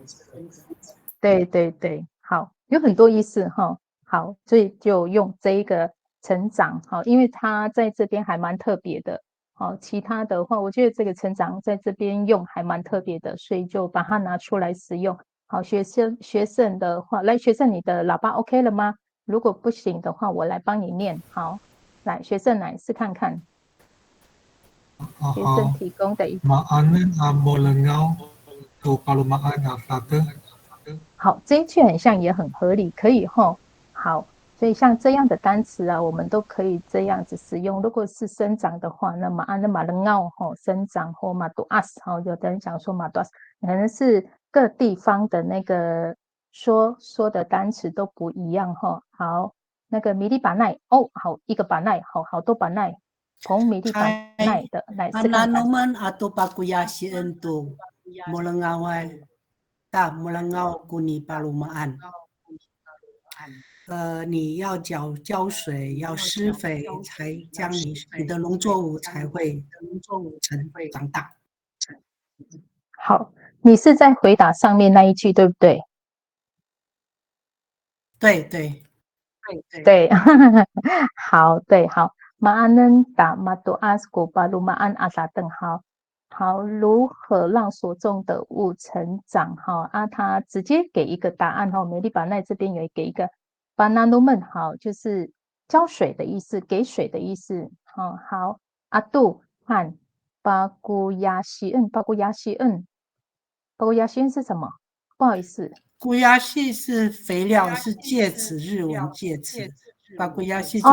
对对对，好，有很多意思哈。好，所以就用这一个成长，好，因为它在这边还蛮特别的。好，其他的话，我觉得这个成长在这边用还蛮特别的，所以就把它拿出来使用。好，学生的话，来，学生你的喇叭 OK 了吗？如果不行的话，我来帮你念。好，来，学生来试看看。学生提供的一个。好，这一句很像也很合理，可以吼。好，所以像这样的单词啊，我们都可以这样子使用。如果是生长的话，那么那马伦奥吼生长或马多阿斯吼，有的人讲说马多阿斯，可能是各地方的那个说的单词都不一样吼。好，那个米利巴奈哦，好一个巴奈，好多巴奈，从米利巴奈的来试看看。atau pakuyasian tu mulangawai tak mulangau kuni palumaan。你要浇水，要施肥，才将你的农作物才会长大。好，你是在回答上面那一句，对不对？对对对，好，对，好。Ma'anan da matuas ko palumaan asa等好，好，如何让所种的物成长？哈啊，他直接给一个答案哈。美丽巴奈这边有给一个 bananumen 好，就是浇水的意思，给水的意思。好，阿杜和巴古亚西恩，巴古亚西恩，巴古亚西恩是什么？不好意思。古亚系是肥料，是介词，日文介词。把古亚系就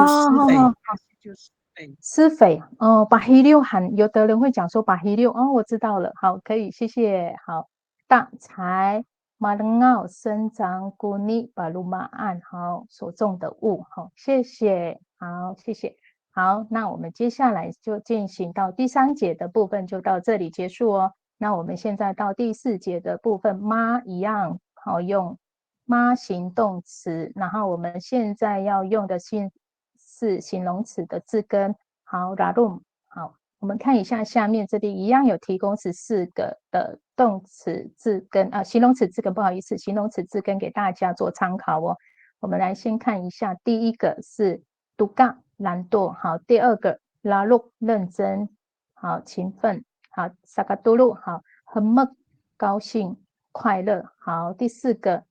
施肥，施肥哦。把黑六含，有的人会讲说把黑六哦，我知道了，好，可以，谢谢。好，大才马登奥生长古尼巴鲁马岸，好，所种的物，好，谢谢，好，谢谢。好，那我们接下来就进行到第3节的部分，就到这里结束哦。那我们现在到第4节的部分，妈一样。好，用妈形动词，然后我们现在要用的是形容词的字根。好 ，rarum。好，我们看一下下面这里一样有提供14个的动词字根形容词字根，不好意思，形容词字根给大家做参考哦。我们来先看一下，第一个是 duga 懒惰，好，第二个 laruk 认真，好，勤奋，好 sakatulu 好，很梦高兴。快乐，好，第4个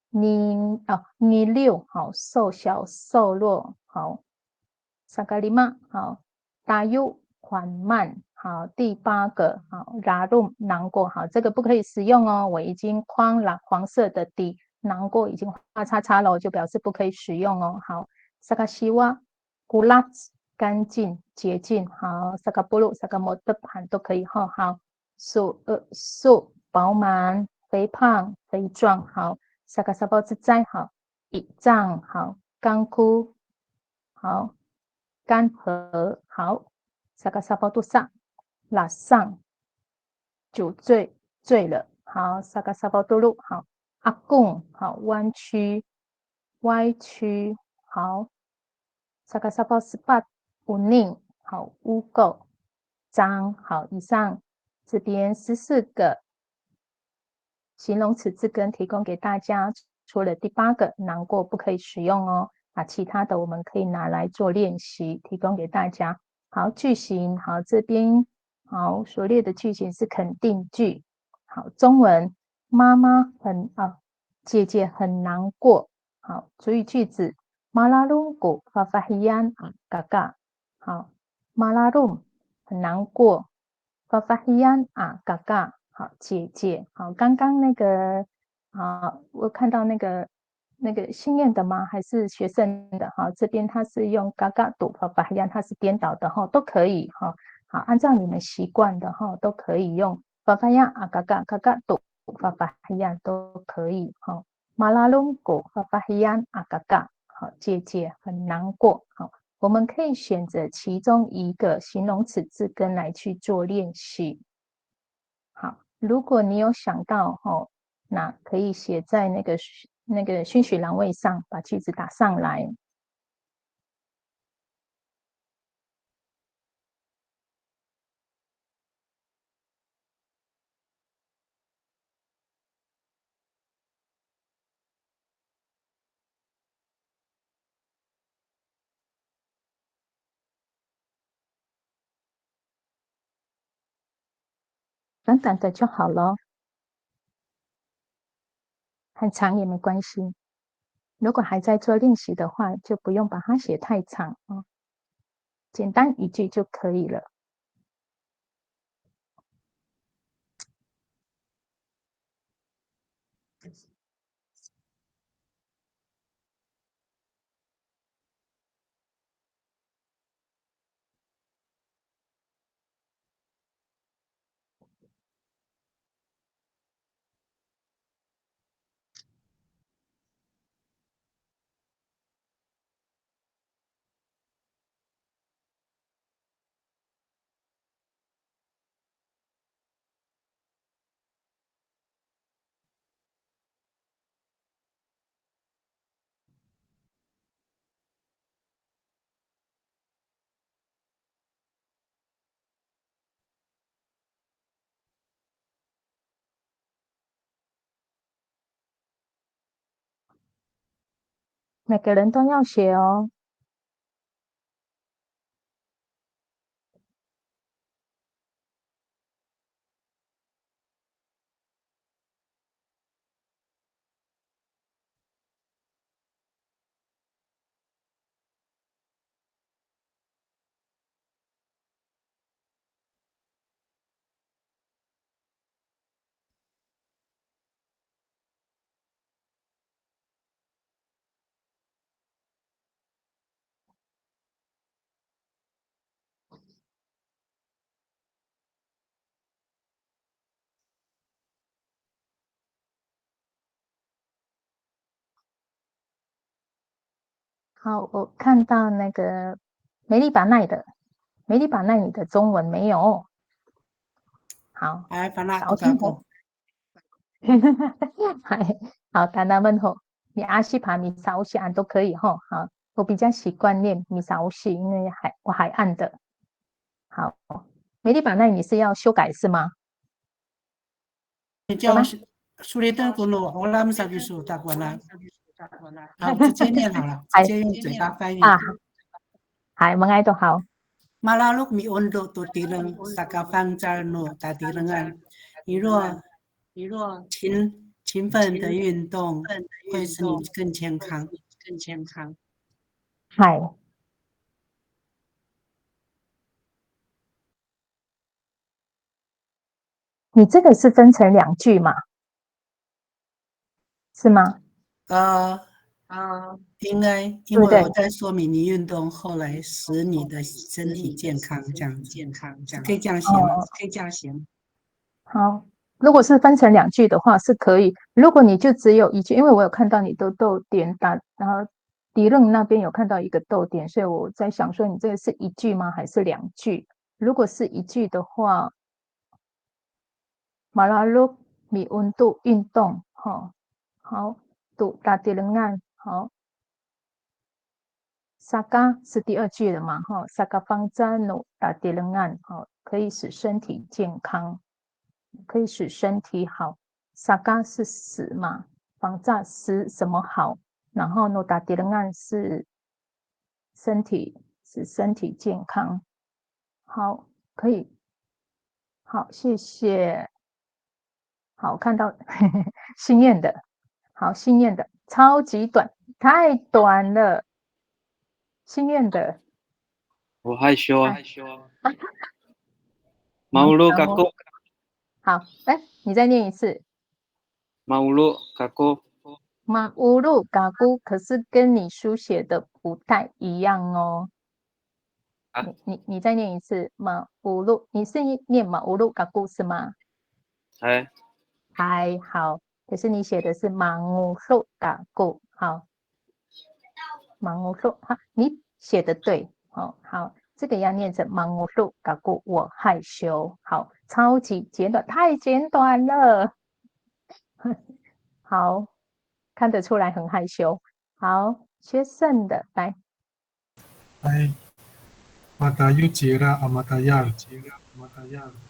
你六，好，瘦小瘦弱，好，萨嘎里玛，好，大优缓慢，好，第8个，好，拉路难过，好，这个不可以使用哦，我已经框了黄色的底，难过已经画叉叉了，就表示不可以使用哦，好，萨嘎西瓦古拉兹干净洁净，好，萨嘎布鲁萨嘎摩德盘都可以哈，好，瘦饱满。肥胖、肥壮，好，萨嘎萨包之灾，好，倚仗，好，干枯，好，干涸，好，萨嘎萨包杜萨，拉上酒醉了，好，萨嘎萨巴多路，好，阿贡，好，弯曲歪曲，好，萨嘎萨巴斯巴不宁，好，污垢脏，好，以上这边14个形容词字根提供给大家，除了第8个难过不可以使用哦，其他的我们可以拿来做练习，提供给大家。好，句型，好，这边好所列的句型是肯定句。好，中文妈妈姐姐很难过。好，主语句子Malalungko fafahian kakak。好，Malalung 很难过 fafahian kakak。好，姐姐。好，刚刚那个我看到那个心燕的吗？还是学生的？好，这边它是用嘎嘎读fafahian，它是颠倒的哈，都可以哈。好，按照你们习惯的哈，都可以用fafahian kakak kakak读fafahian都可以哈。Malalungko fafahian kakak。好，姐姐很难过。好，我们可以选择其中一个形容词字根来去做练习。好，如果你有想到那可以写在那个讯息栏位上，把句子打上来。短短的就好了，很长也没关系。如果还在做练习的话，就不用把它写太长简单一句就可以了。每个人都要写哦。好，我看到那个梅丽巴奈的，梅丽巴奈你的中文没有。好，早上好。好，大家问候你阿西爬米沙乌西按都可以哈。好，我比较习惯念米沙乌西，因为我海岸的。好，梅丽巴奈你是要修改是吗？叫苏雷登古鲁欧拉姆萨比苏大过来。好，直接念好了，直接用嘴巴翻译。Hai, mga ito how? Malaluk mi ondo to tilang sa kafangal no tatilangan. 你若勤奋的运动，会使你更健康。Hai. 你这个是分成2句嘛？是吗？应该，因为我在说明你运动后来使你的身体健康，这样子，可以这样写吗？可以这样写吗？好，如果是分成2句的话是可以。如果你就只有1句，因为我有看到你的逗点然后敌人那边有看到一个逗点，所以我在想说你这个是1句吗？还是2句？如果是一句的话，马拉鲁米温度运动，好，度打地人案，好。萨嘎是第二句了嘛，萨嘎方扎努打地人案，可以使身体健康，可以使身体好。萨嘎是使嘛，方扎使什么好，然后努打地人案是身体，使身体健康。好，可以，好，谢谢。好，看到心燕的，好，心燕的超级短，太短了。心燕的，我害羞啊。马乌鲁嘎古。好，来，你再念一次。马乌鲁嘎古。马乌鲁嘎古，可是跟你书写的不太一样哦。啊、你再念一次马乌鲁，你是念马乌鲁嘎古是吗？还好，可是你写的是马乌鲁嘎古，好，马乌鲁，好，你写的对，好，这个要念成马乌鲁嘎古，我害羞，好，超级简短，太简短了，好，看得出来很害羞，好，学生的来，Matayu Jira Amatayal，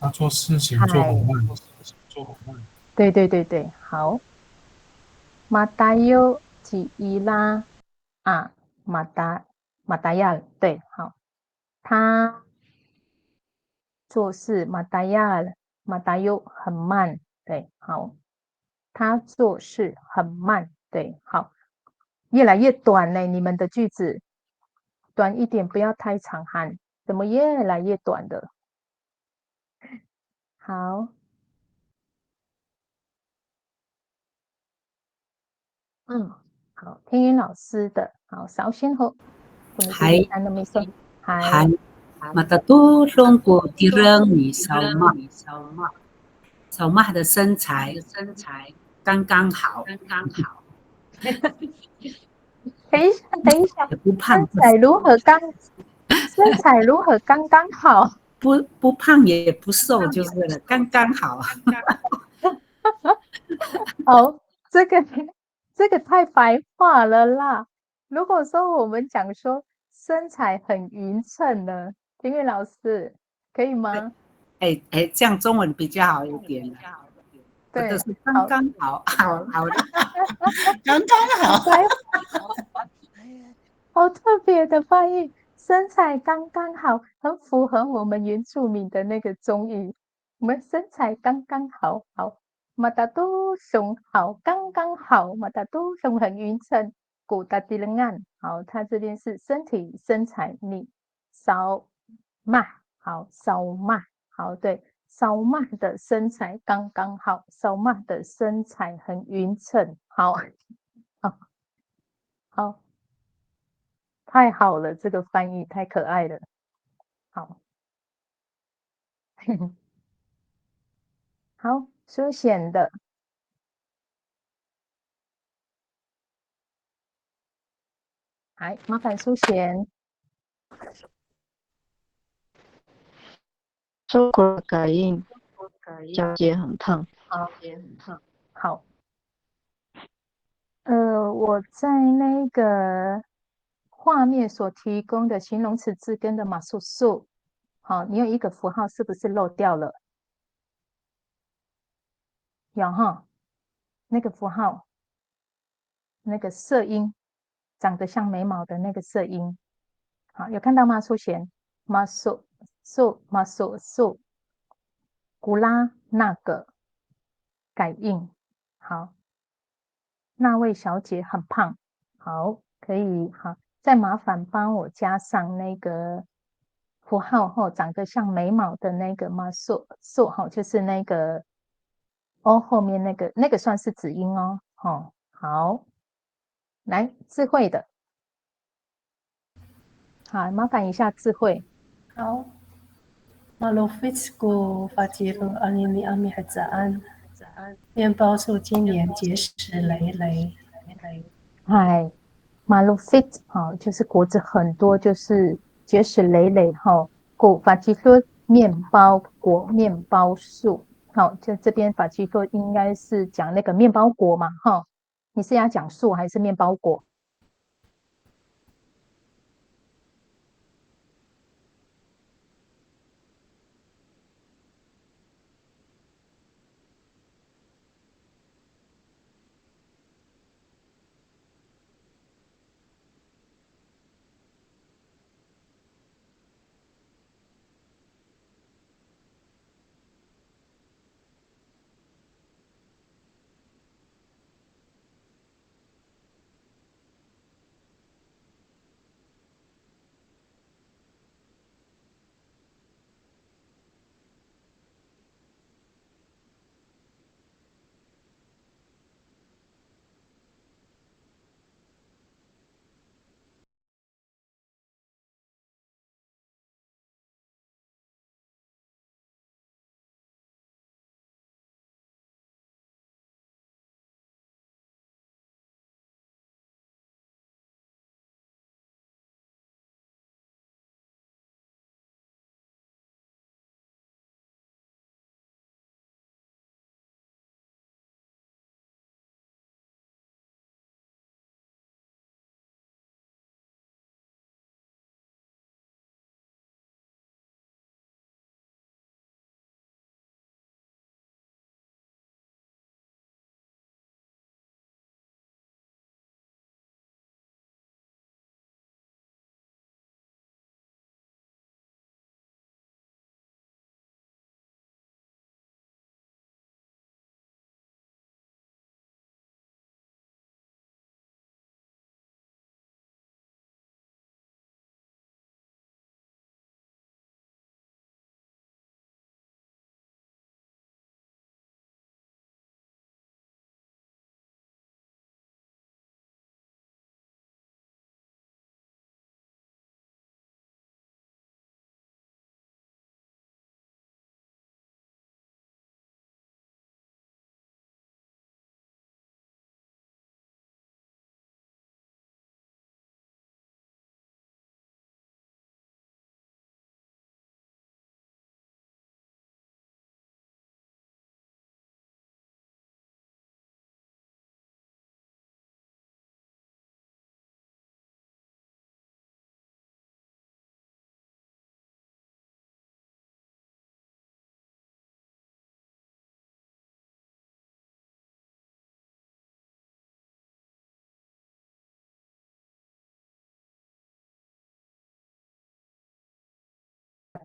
他做事情做很慢，对，好。Matayu Jira Amatayal， 对，好。他做事 Matayu 很慢，对，好。他做事很慢，对，好。越来越短了，你们的句子短一点，不要太长汉，怎么越来越短的？好，好，天云老师的，好，稍先后，还mata turun ku tirang ni Salma的身材刚刚好。等一下，不胖，身材如何刚刚好？不胖也不瘦，就是了，刚刚好。好，这个太白话了啦。如果说我们讲说身材很匀称呢，天韵老师可以吗？这样中文比较好一点。对，是刚刚好，好的，刚刚好，好特别的翻译，身材刚刚好，很符合我们原住民的那个中语。我们身材刚刚好，好，马达都熊好，刚刚好，马达都熊很匀称，古达迪人案，好，他这边是身体身材你少嘛，好，少嘛，好，对。少嘛的身材刚刚好，少嘛的身材很匀称，好，好，太好了，这个翻译太可爱了，好，好，书显的，来，麻烦书显。中国感应，脚节很胖。好，我在那个画面所提供的形容词字根的马术数，好，你有一个符号是不是漏掉了？有哈，那个符号，那个色音，长得像眉毛的那个色音，好，有看到吗？苏贤，马术数，古拉那个感应，好，那位小姐很胖，好，可以，好，再麻烦帮我加上那个符号后，长得像眉毛的那个吗？好，就是那个后面那个算是子音哦，好，来智慧的，好，麻烦一下智慧，好。Malufits ku Fajiro Anini Ami Hazaan， 面包树今年结实累累。嗨，Malufit 好，就是果子很多，就是结实累累哈。古法吉说面包果、面包树。好，就这边法基说应该是讲那个面包果嘛，哈，你是要讲树还是面包果？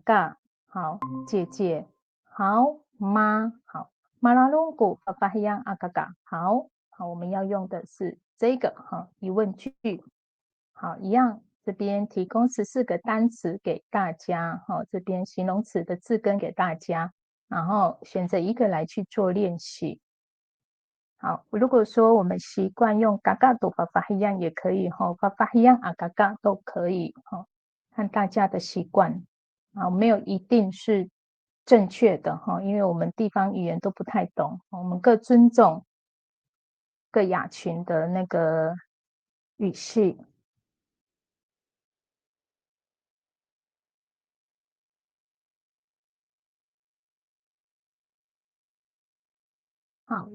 嘎，好，姐姐，好，妈，好，马拉隆古巴巴黑样阿嘎嘎，好，好，我们要用的是这个哈疑问句，好，一样，这边提供14个单词给大家，哈，这边形容词的字根给大家，然后选择一个来去做练习。好，如果说我们习惯用嘎嘎读巴巴黑样也可以哈，巴巴黑样啊嘎嘎都可以哈，看大家的习惯。啊，没有一定是正确的哈，因为我们地方语言都不太懂，我们各尊重各雅群的那个语系。好。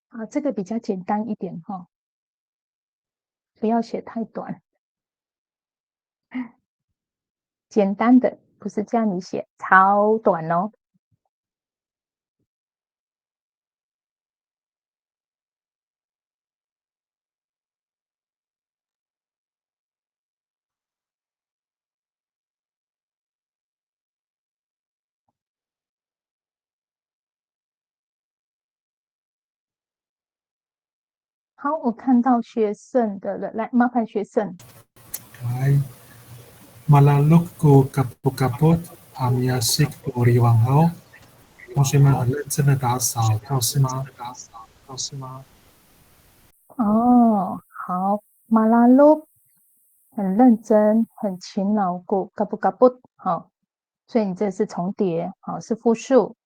啊，这个比较简单一点哈，不要写太短，简单的，不是叫你写超短哦。好，我看到学生的了，来，麻烦学生。来，Malaluk kaput amiasik riwang 同学们很认真的打扫教室吗？哦，好，马拉鲁很认真，很勤劳过，嘎不嘎不，好，所以你这是重叠，好，是复数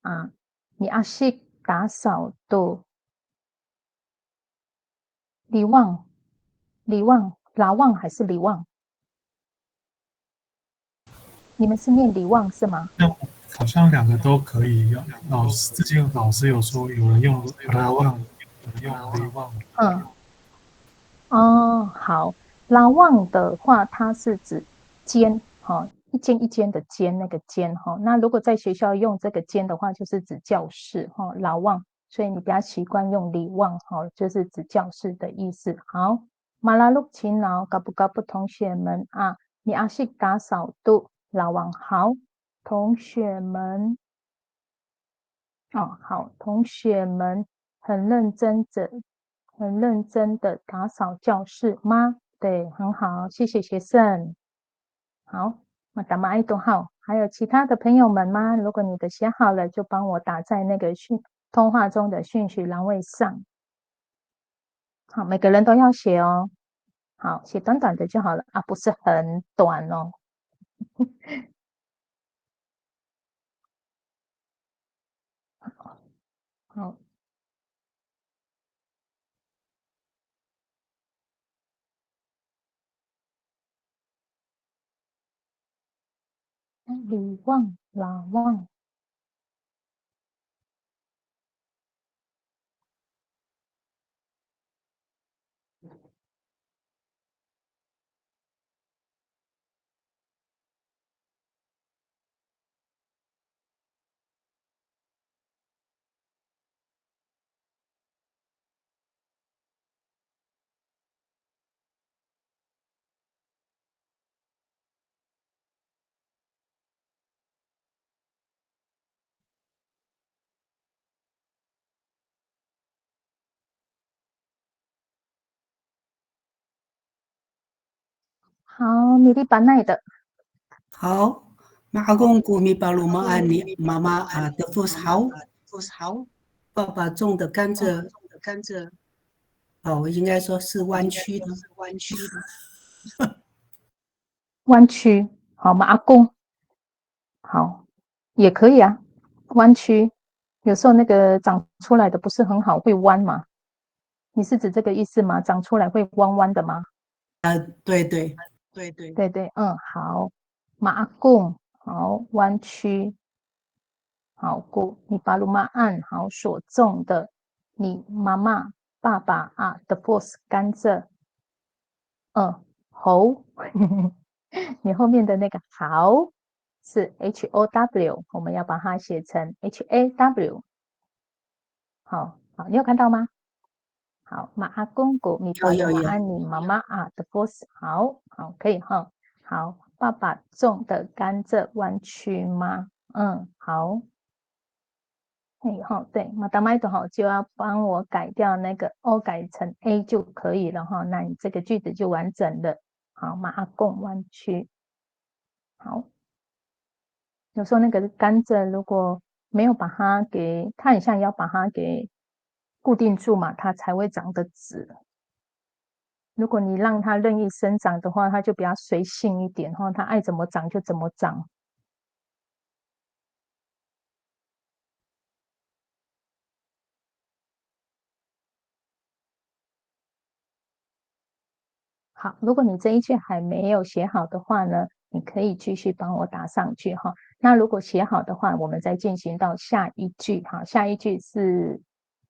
啊。你阿西打扫的李旺，拉旺还是李旺？你们是念李旺是吗？好像两个都可以。最近老师有说，有人用拉旺，有人用李旺。哦，好，拉旺的话，它是指间，哈，一间一间的间，那个间，哈。那如果在学校用这个间的话，就是指教室，哈，拉旺。所以你比较习惯用里旺，哈，就是指教室的意思。好，马拉路勤劳，搞不同学们啊，你阿西打扫度拉旺好，同学们，哦，好，同学们很认真的打扫教室吗？对，很好，谢谢学生。好，那咱们爱多好，还有其他的朋友们吗？如果你的写好了，就帮我打在那个通话中的讯息栏位上。好，每个人都要写哦。好，写短短的就好了啊，不是很短哦。好。李旺、老旺。好，米粒巴奈的。好，Maagong mi palumaan ni mama的 first 好，爸爸种的甘蔗，应该说是弯曲的。弯曲，好吗？阿公，好，也可以啊。弯曲，有时候那个长出来的不是很好，会弯嘛？你是指这个意思吗？长出来会弯弯的吗？对，好。马阿公，好，弯曲，好过你巴鲁马岸，好所种的，你妈妈、爸爸啊的 boss 甘蔗，猴，你后面的那个好是 HOW，我们要把它写成 HAW。好，你有看到吗？好，马阿公古米巴鲁马安你妈妈啊的 boss，好，可以哈。好，爸爸种的甘蔗弯曲吗？好。对，马达麦的哈就要帮我改掉那个 O 改成 A 就可以了哈，那你这个句子就完整了。好，马阿贡弯曲。好，有时候那个甘蔗如果没有把它给，它很像要把它给固定住嘛，它才会长得直。如果你让它任意生长的话，它就比较随性一点哈，它爱怎么长就怎么长。好，如果你这一句还没有写好的话呢，你可以继续帮我打上去哈。那如果写好的话，我们再进行到下一句哈。下一句是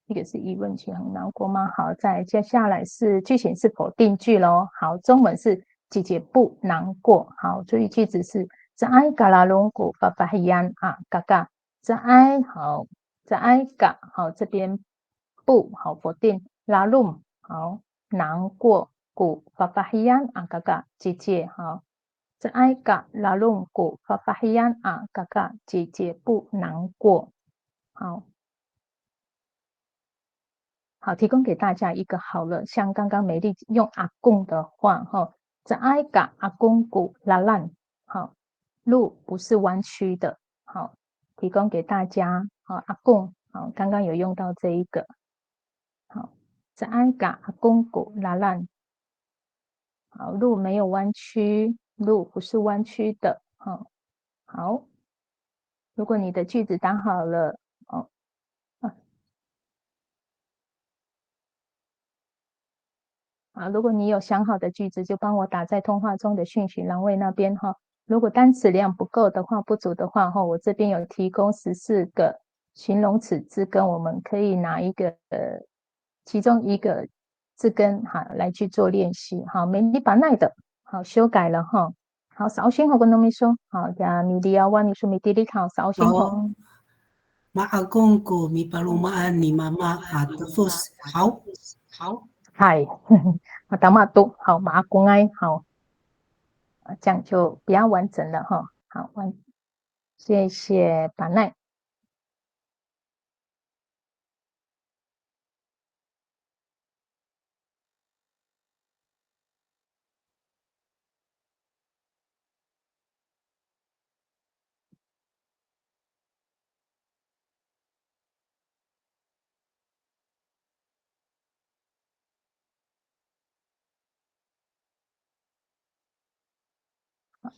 一个是疑问句，很难过吗？好，再接下来是句型是否定句咯。好，中文是姐姐不难过。好，注意句子是在爱嘎拉隆古巴巴黑安啊嘎嘎在爱好在爱嘎好这边不好否定拉隆好难过。古papahian kakak 姐姐好，在爱嘎拉隆古 papahian kakak 姐姐不难过。好，好，提供给大家一个好了，像刚刚美丽用阿公的话，哈，在爱嘎阿公古拉烂，好，路不是弯曲的，好，提供给大家，好，阿公，好，刚刚有用到这一个，好，在爱嘎阿公古拉烂，好，路没有弯曲，路不是弯曲的，好，如果你的句子打好了，如果你有想好的句子，就帮我打在通话中的讯息栏位那边哈。如果单词量不够的话，不足的话，我这边有提供14个形容词字根，我们可以拿一个其中一个字根来去做练习。好，美丽把奈的好修改了哈。好，扫兴后跟农民说，好呀，米利亚万你说米地利好扫兴后。Maagongo mi palumaan ni mama atufus 好。嗨，打马都好，马公哀好，这样就比较完整了哈。好，谢谢巴奈。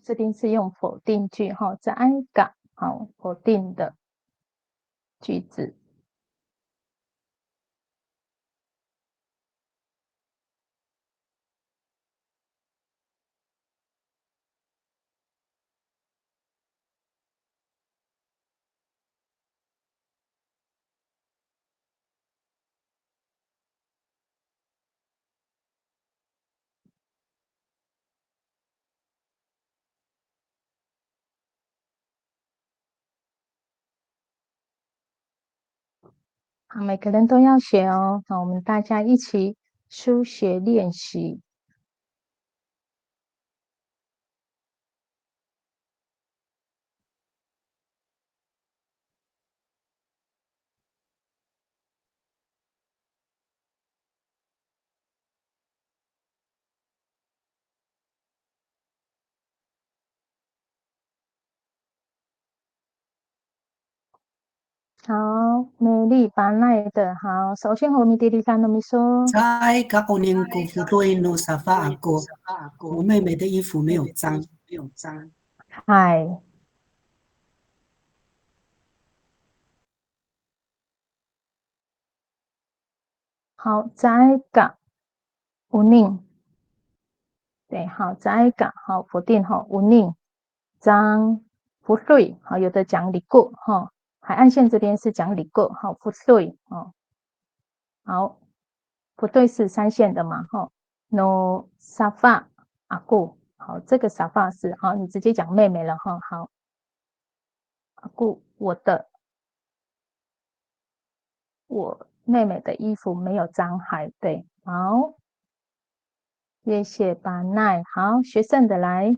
这边是用否定句哈，在安嘎好否定的句子。好，每个人都要学哦。好，我们大家一起书写练习。好，美丽巴奈的好。首先，我们第一三的咪说，在Kaonin Kufutoin no Safa Ako， 我妹妹的衣服没有脏。嗨。好，在噶无宁，对，好，在噶好否定哈，无宁脏不对，好，有的讲理过哈，海岸线这边是讲理过，好不对哦，好不对是三线的嘛哈，no safa 阿姑，好，这个 safa 是好，你直接讲妹妹了哈，好，阿姑我妹妹的衣服没有脏海，对，好。谢谢巴奈，好，学生的来，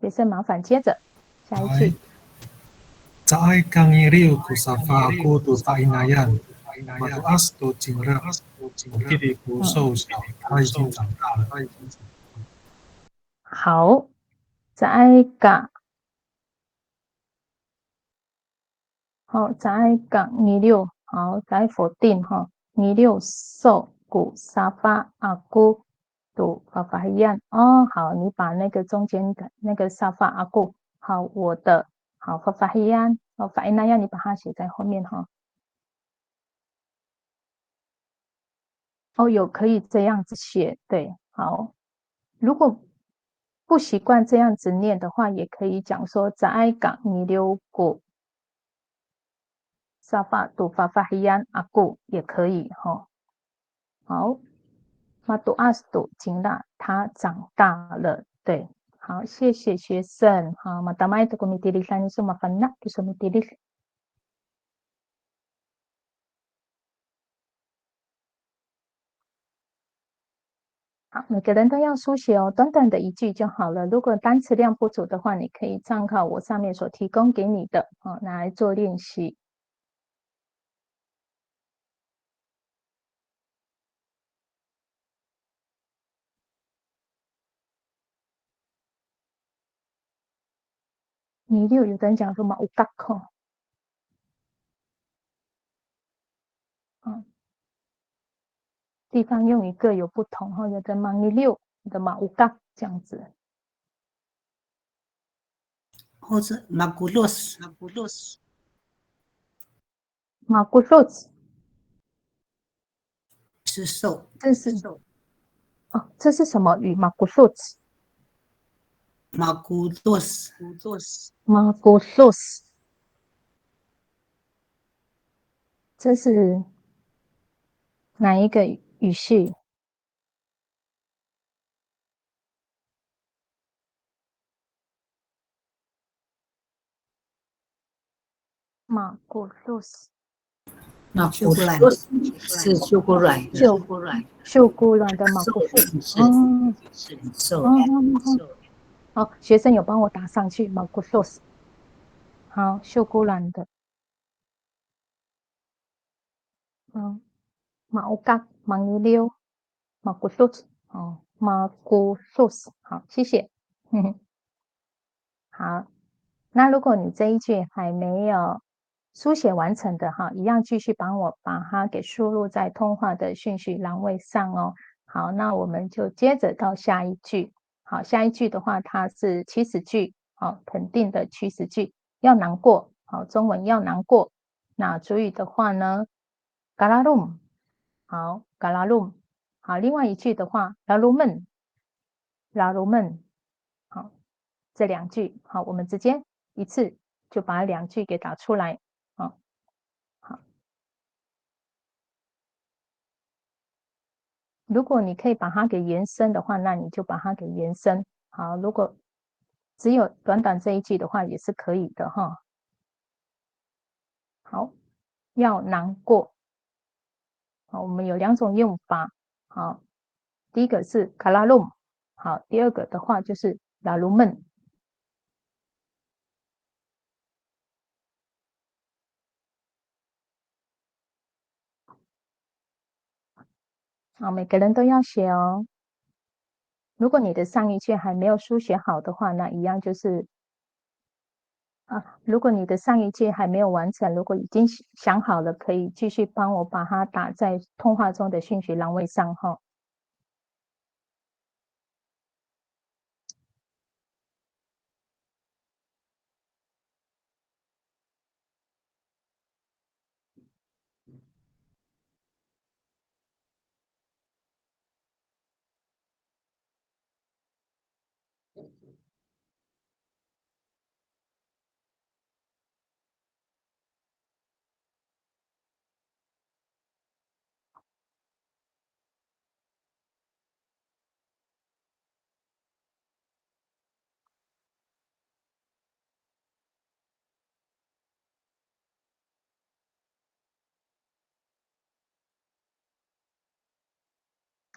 学生麻烦接着下一句。Caay kang iriw ko safa ako tu tainayan, matuas tu cingrak, ukiri ku瘦小，他已经长大了。好，在港，好，在港你六，好，在否定哈，你六瘦骨沙发阿姑。法法一样哦，好，你把那个中间的那个沙发阿顾，好，我的好法法一样，法那样，你把它写在后面哈。有可以这样子写，对，好，如果不习惯这样子念的话，也可以讲说在港你留过沙发法法一样阿顾也可以哈。好。马杜阿斯杜金娜，他长大了。对，好，谢谢学生。好，马达麦的国米地理三你是麻烦那，就是米地理。好，每个人都要书写哦，短短的一句就好了。如果单词量不足的话，你可以参考我上面所提供给你的，拿来做练习。米六有的人讲说嘛，乌嘎扣，地方用语各有不同哈，有的嘛米六，有的嘛乌嘎这样子。或者马古洛斯，马古洛斯吃兽，这是这是什么语？马古洛斯，马古洛斯，马古洛斯，这是哪一个语系？马古洛斯，马古洛斯是秀姑峦的，秀姑峦的马古洛斯。好，学生有帮我打上去，马古洛斯。好，秀姑峦的。马乌嘎、马尼溜、马古洛斯。马古洛斯。好，谢谢。好，那如果你这一句还没有书写完成的哈，一样继续帮我把它给输入在通话的顺序栏位上哦。好，那我们就接着到下一句。好，下一句的话，它是祈使句，好，肯定的祈使句，要难过，好，中文要难过。那主语的话呢 g a l a r u m 好 g a l a r u m 好，另外一句的话 l a r u m e n l a r u m e n 好，这两句，好，我们直接一次就把两句给打出来。好，如果你可以把它给延伸的话，那你就把它给延伸。好，如果只有短短这一句的话，也是可以的哈。好，要难过。好，我们有两种用法。好，第一个是卡拉隆，好，第二个的话就是拉鲁闷。好，每个人都要写哦。如果你的上一句还没有书写好的话，那一样就是如果你的上一句还没有完成，如果已经想好了，可以继续帮我把它打在通话中的讯息栏位上哈。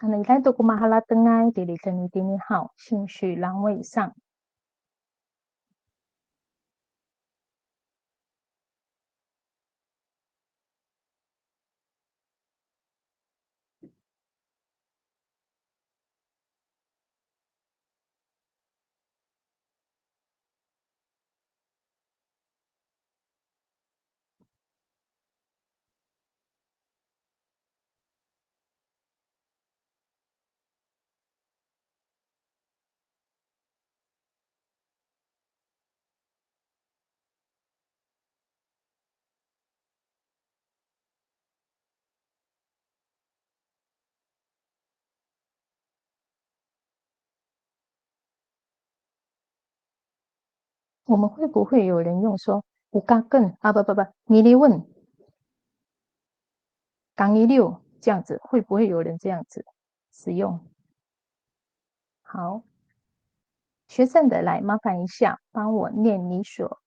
Ano ilay to kumahalatengai dili tini hao 兴趣栏位上。我们会不会有人用说五嘎更不，你离问刚一六这样子，会不会有人这样子使用？好，学生的来麻烦一下，帮我念你所，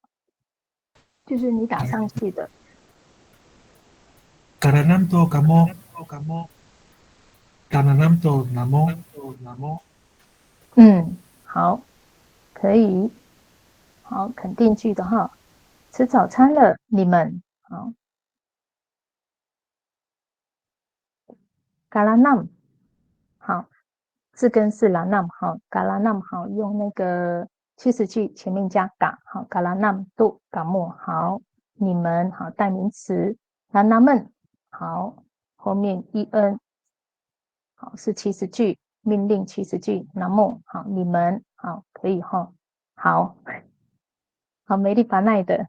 就是你打上去的。Karanam to kamo, tananam to namo. 好，可以。好，肯定句的哈。吃早餐了，你们好。嘎拉nam，好，字根是拉 nam，好，嘎拉 nam，好，用那个70句前面加嘎，好，嘎拉nam do 嘎木，好，你们，好，代名词，拉那们，好，后面 en， 好，是70句，命令70句，那么，好，你们，好，可以哈，好，好，美丽巴奈的，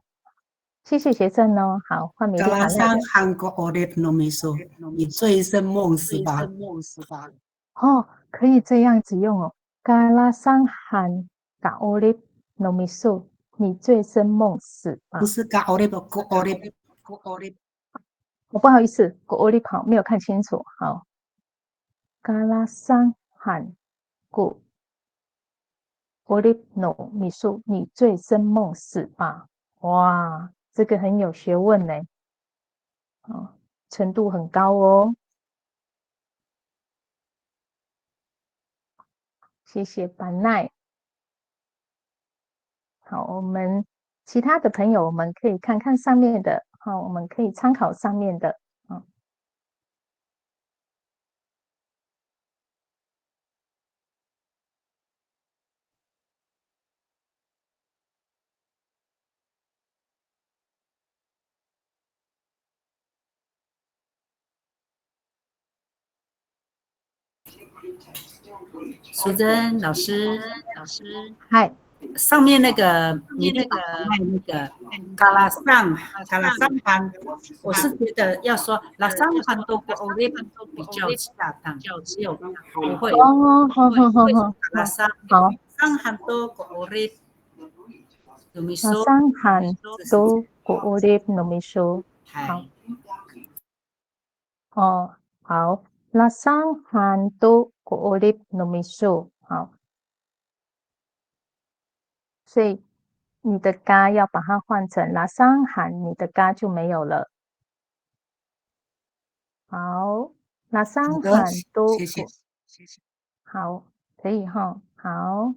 谢谢学生哦，好，换美丽巴奈的。你醉生梦死吧？哦，可以这样子用哦。嘎拉桑罕嘎欧利诺米苏，你醉生梦死吧？不是嘎欧利，嘎欧利。我不好意思，狗欧利跑没有看清楚。好，嘎拉桑罕古欧利诺米苏，你醉生梦死吧？哇，这个很有学问呢，哦，程度很高哦。谢谢班奈。好，我们其他的朋友，我们可以看看上面的，好，我们可以参考上面的，淑珍老师，嗨，上面那个你那个嘎拉桑罕，我是觉得要说拉桑罕多过欧雷比较恰当，只有不会哦，好，嘎拉桑罕多过欧雷，有没说？桑罕多过欧雷努米说，好，哦，好，拉桑罕多过欧雷努米说，好，所以你的嘎要把它换成拉桑罕，你的嘎就没有了。好，拉桑罕多过，好，可以哈，好，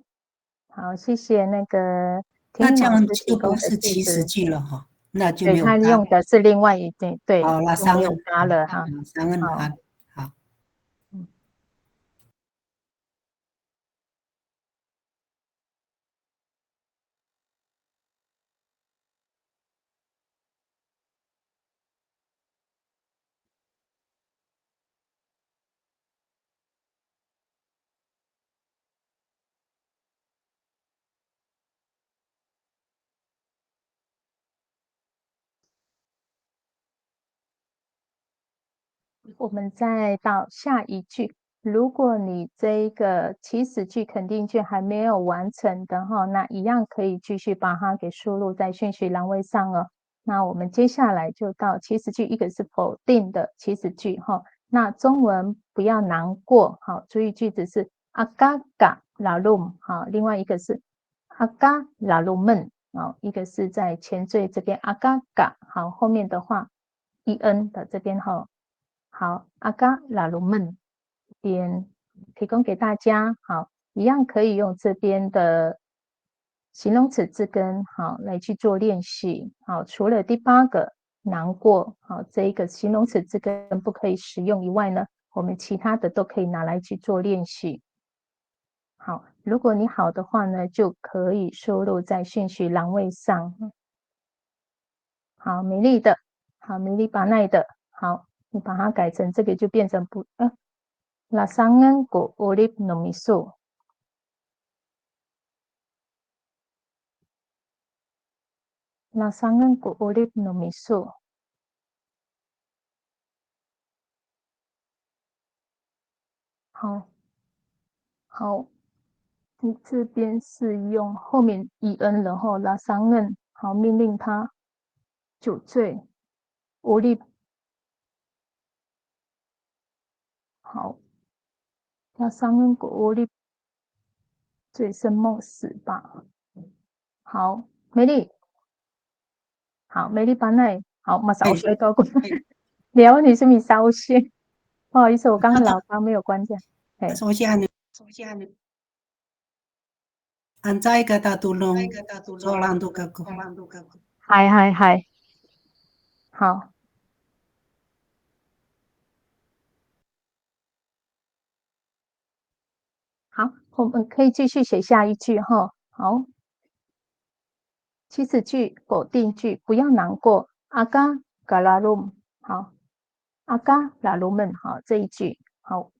好，谢谢那个那这样就不是70句了哈，那就没有。对，他用的是另外一对，对，就没有嘎了哈。好。我们再到下一句，如果你这个祈使句肯定句还没有完成的哈，那一样可以继续把它给输入在讯息栏位上哦。那我们接下来就到祈使句，一个是否定的祈使句哈，那中文不要难过，好，注意句子是阿嘎嘎拉鲁，好，另外一个是阿嘎拉鲁们，好，一个是在前缀这边阿嘎嘎，好，后面的话 en 的这边哈。好，阿嘎拉鲁们这边提供给大家，好，一样可以用这边的形容词字根，好，来去做练习。好，除了第8个难过，好，这一个形容词字根不可以使用以外呢，我们其他的都可以拿来去做练习。好，如果你好的话呢，就可以输入在讯息栏位上。好，美丽的，好，美丽巴奈的，好。你把它改成这个就变成不lasangan ko urip no miso， lasangan ko urip no miso， 好，好，你这边是用后面 en 然后 lasangan， 好，命令他酒醉 urip， 好，lasangan ko urip， 醉生梦死吧。好，美丽，好，美丽班内，好，马上学多过。聊你是咪烧先？不好意思，我刚刚喇叭没有关掉。首先按在个大肚窿，做浪都个个。嗨，好。好，我们可以继续写下一句哈。好，祈使句、否定句，不要难过。阿嘎嘎拉鲁，好，阿嘎拉鲁们，好，这一句，好。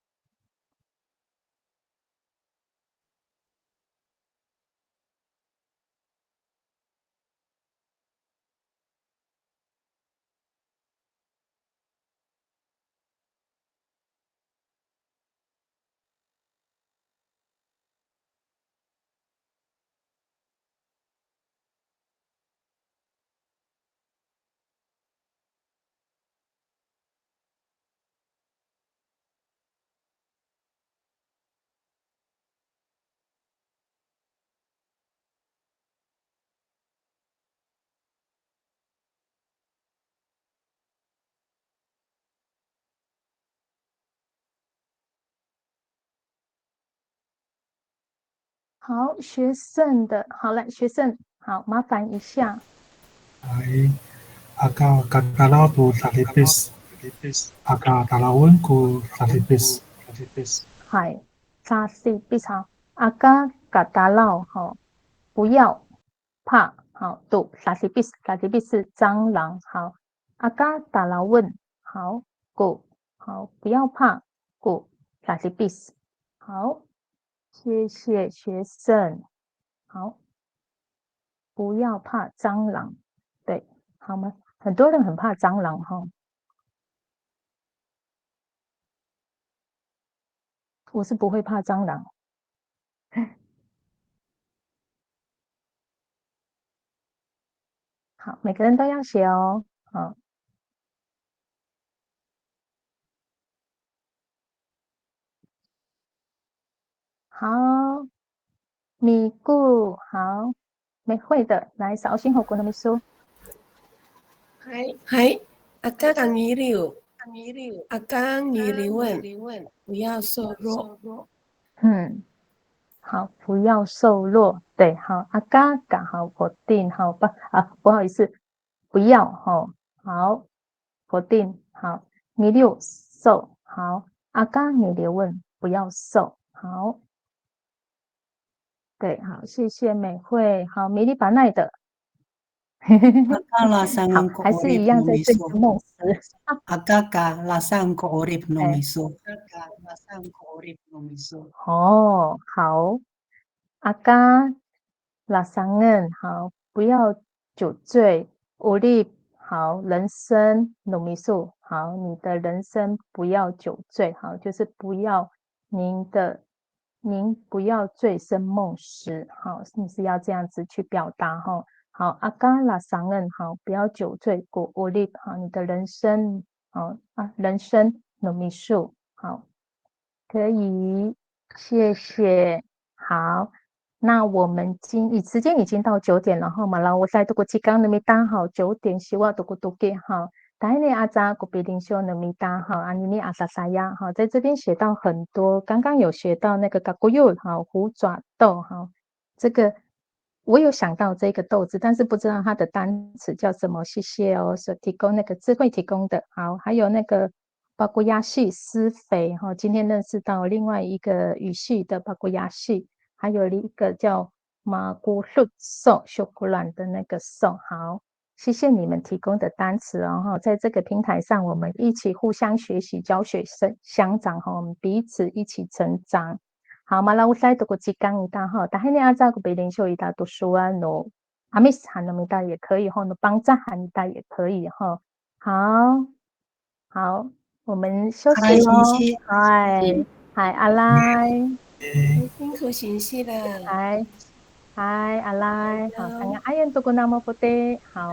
好，学生的，好来，学生，好，麻烦一下。Aka kalau tu talipis, aka talawun ku talipis. 嗨，talipis 好，aka katalau 好，不要怕，好，tu talipis 是蟑螂，好，aka talawun 好，go 好，不要怕 ，go talipis 好。谢谢学生，好，不要怕蟑螂，对，好吗？很多人很怕蟑螂哈，我是不会怕蟑螂。好，每个人都要写哦，好。好，米固好，没会的来扫兴后果那么说。嗨，阿嘎讲你溜，阿嘎你溜问，不要瘦弱。好，不要瘦弱，对，好，阿嘎嘎好，否定好不好意思，不要好，否定好，你溜瘦好，阿嘎你溜问，不要瘦好。对，好，谢谢美惠。好，米粒巴奈的，好，还是一样在这个梦时。Agak lasang ko orip no miso. 哦，好，阿嘎拉桑恩，好，不要酒醉。乌力，好，人生努米素，好，你的人生不要酒醉，好，就是不要您不要醉生梦死，好，你是要这样子去表达哈。好，阿嘎拉桑恩，好，不要酒醉过乌力，好，你的人生，好人生努米素，好，可以，谢谢，好。那我们时间已经到9点了哈嘛，然后我在这个时間裏面打好9點希望都給好，但係阿扎個比林修裏面打好，阿尼阿萨萨呀哈，在这边学到很多，刚刚有学到那个嘎古柚哈虎爪豆哈，这个我有想到这个豆子，但是不知道它的单词叫什么，谢谢哦，所提供那个智慧提供的，好，还有那个巴古亚系施肥哈，今天认识到另外一个语系的巴古亚系。还有一个叫马古树寿修古兰的那个寿，好，谢谢你们提供的单词哦，在这个平台上，我们一起互相学习，教学相长哈，我们彼此一起成长。好，马拉乌塞多个吉冈一大哈，但是呢阿扎个贝林秀一大读书啊喏，阿米斯喊那么大也可以哈，喏帮扎喊一大也可以哈。好，我们休息咯，嗨，阿赖。辛苦行息了。嗨，阿赖，好，看看阿燕多个那么不得好。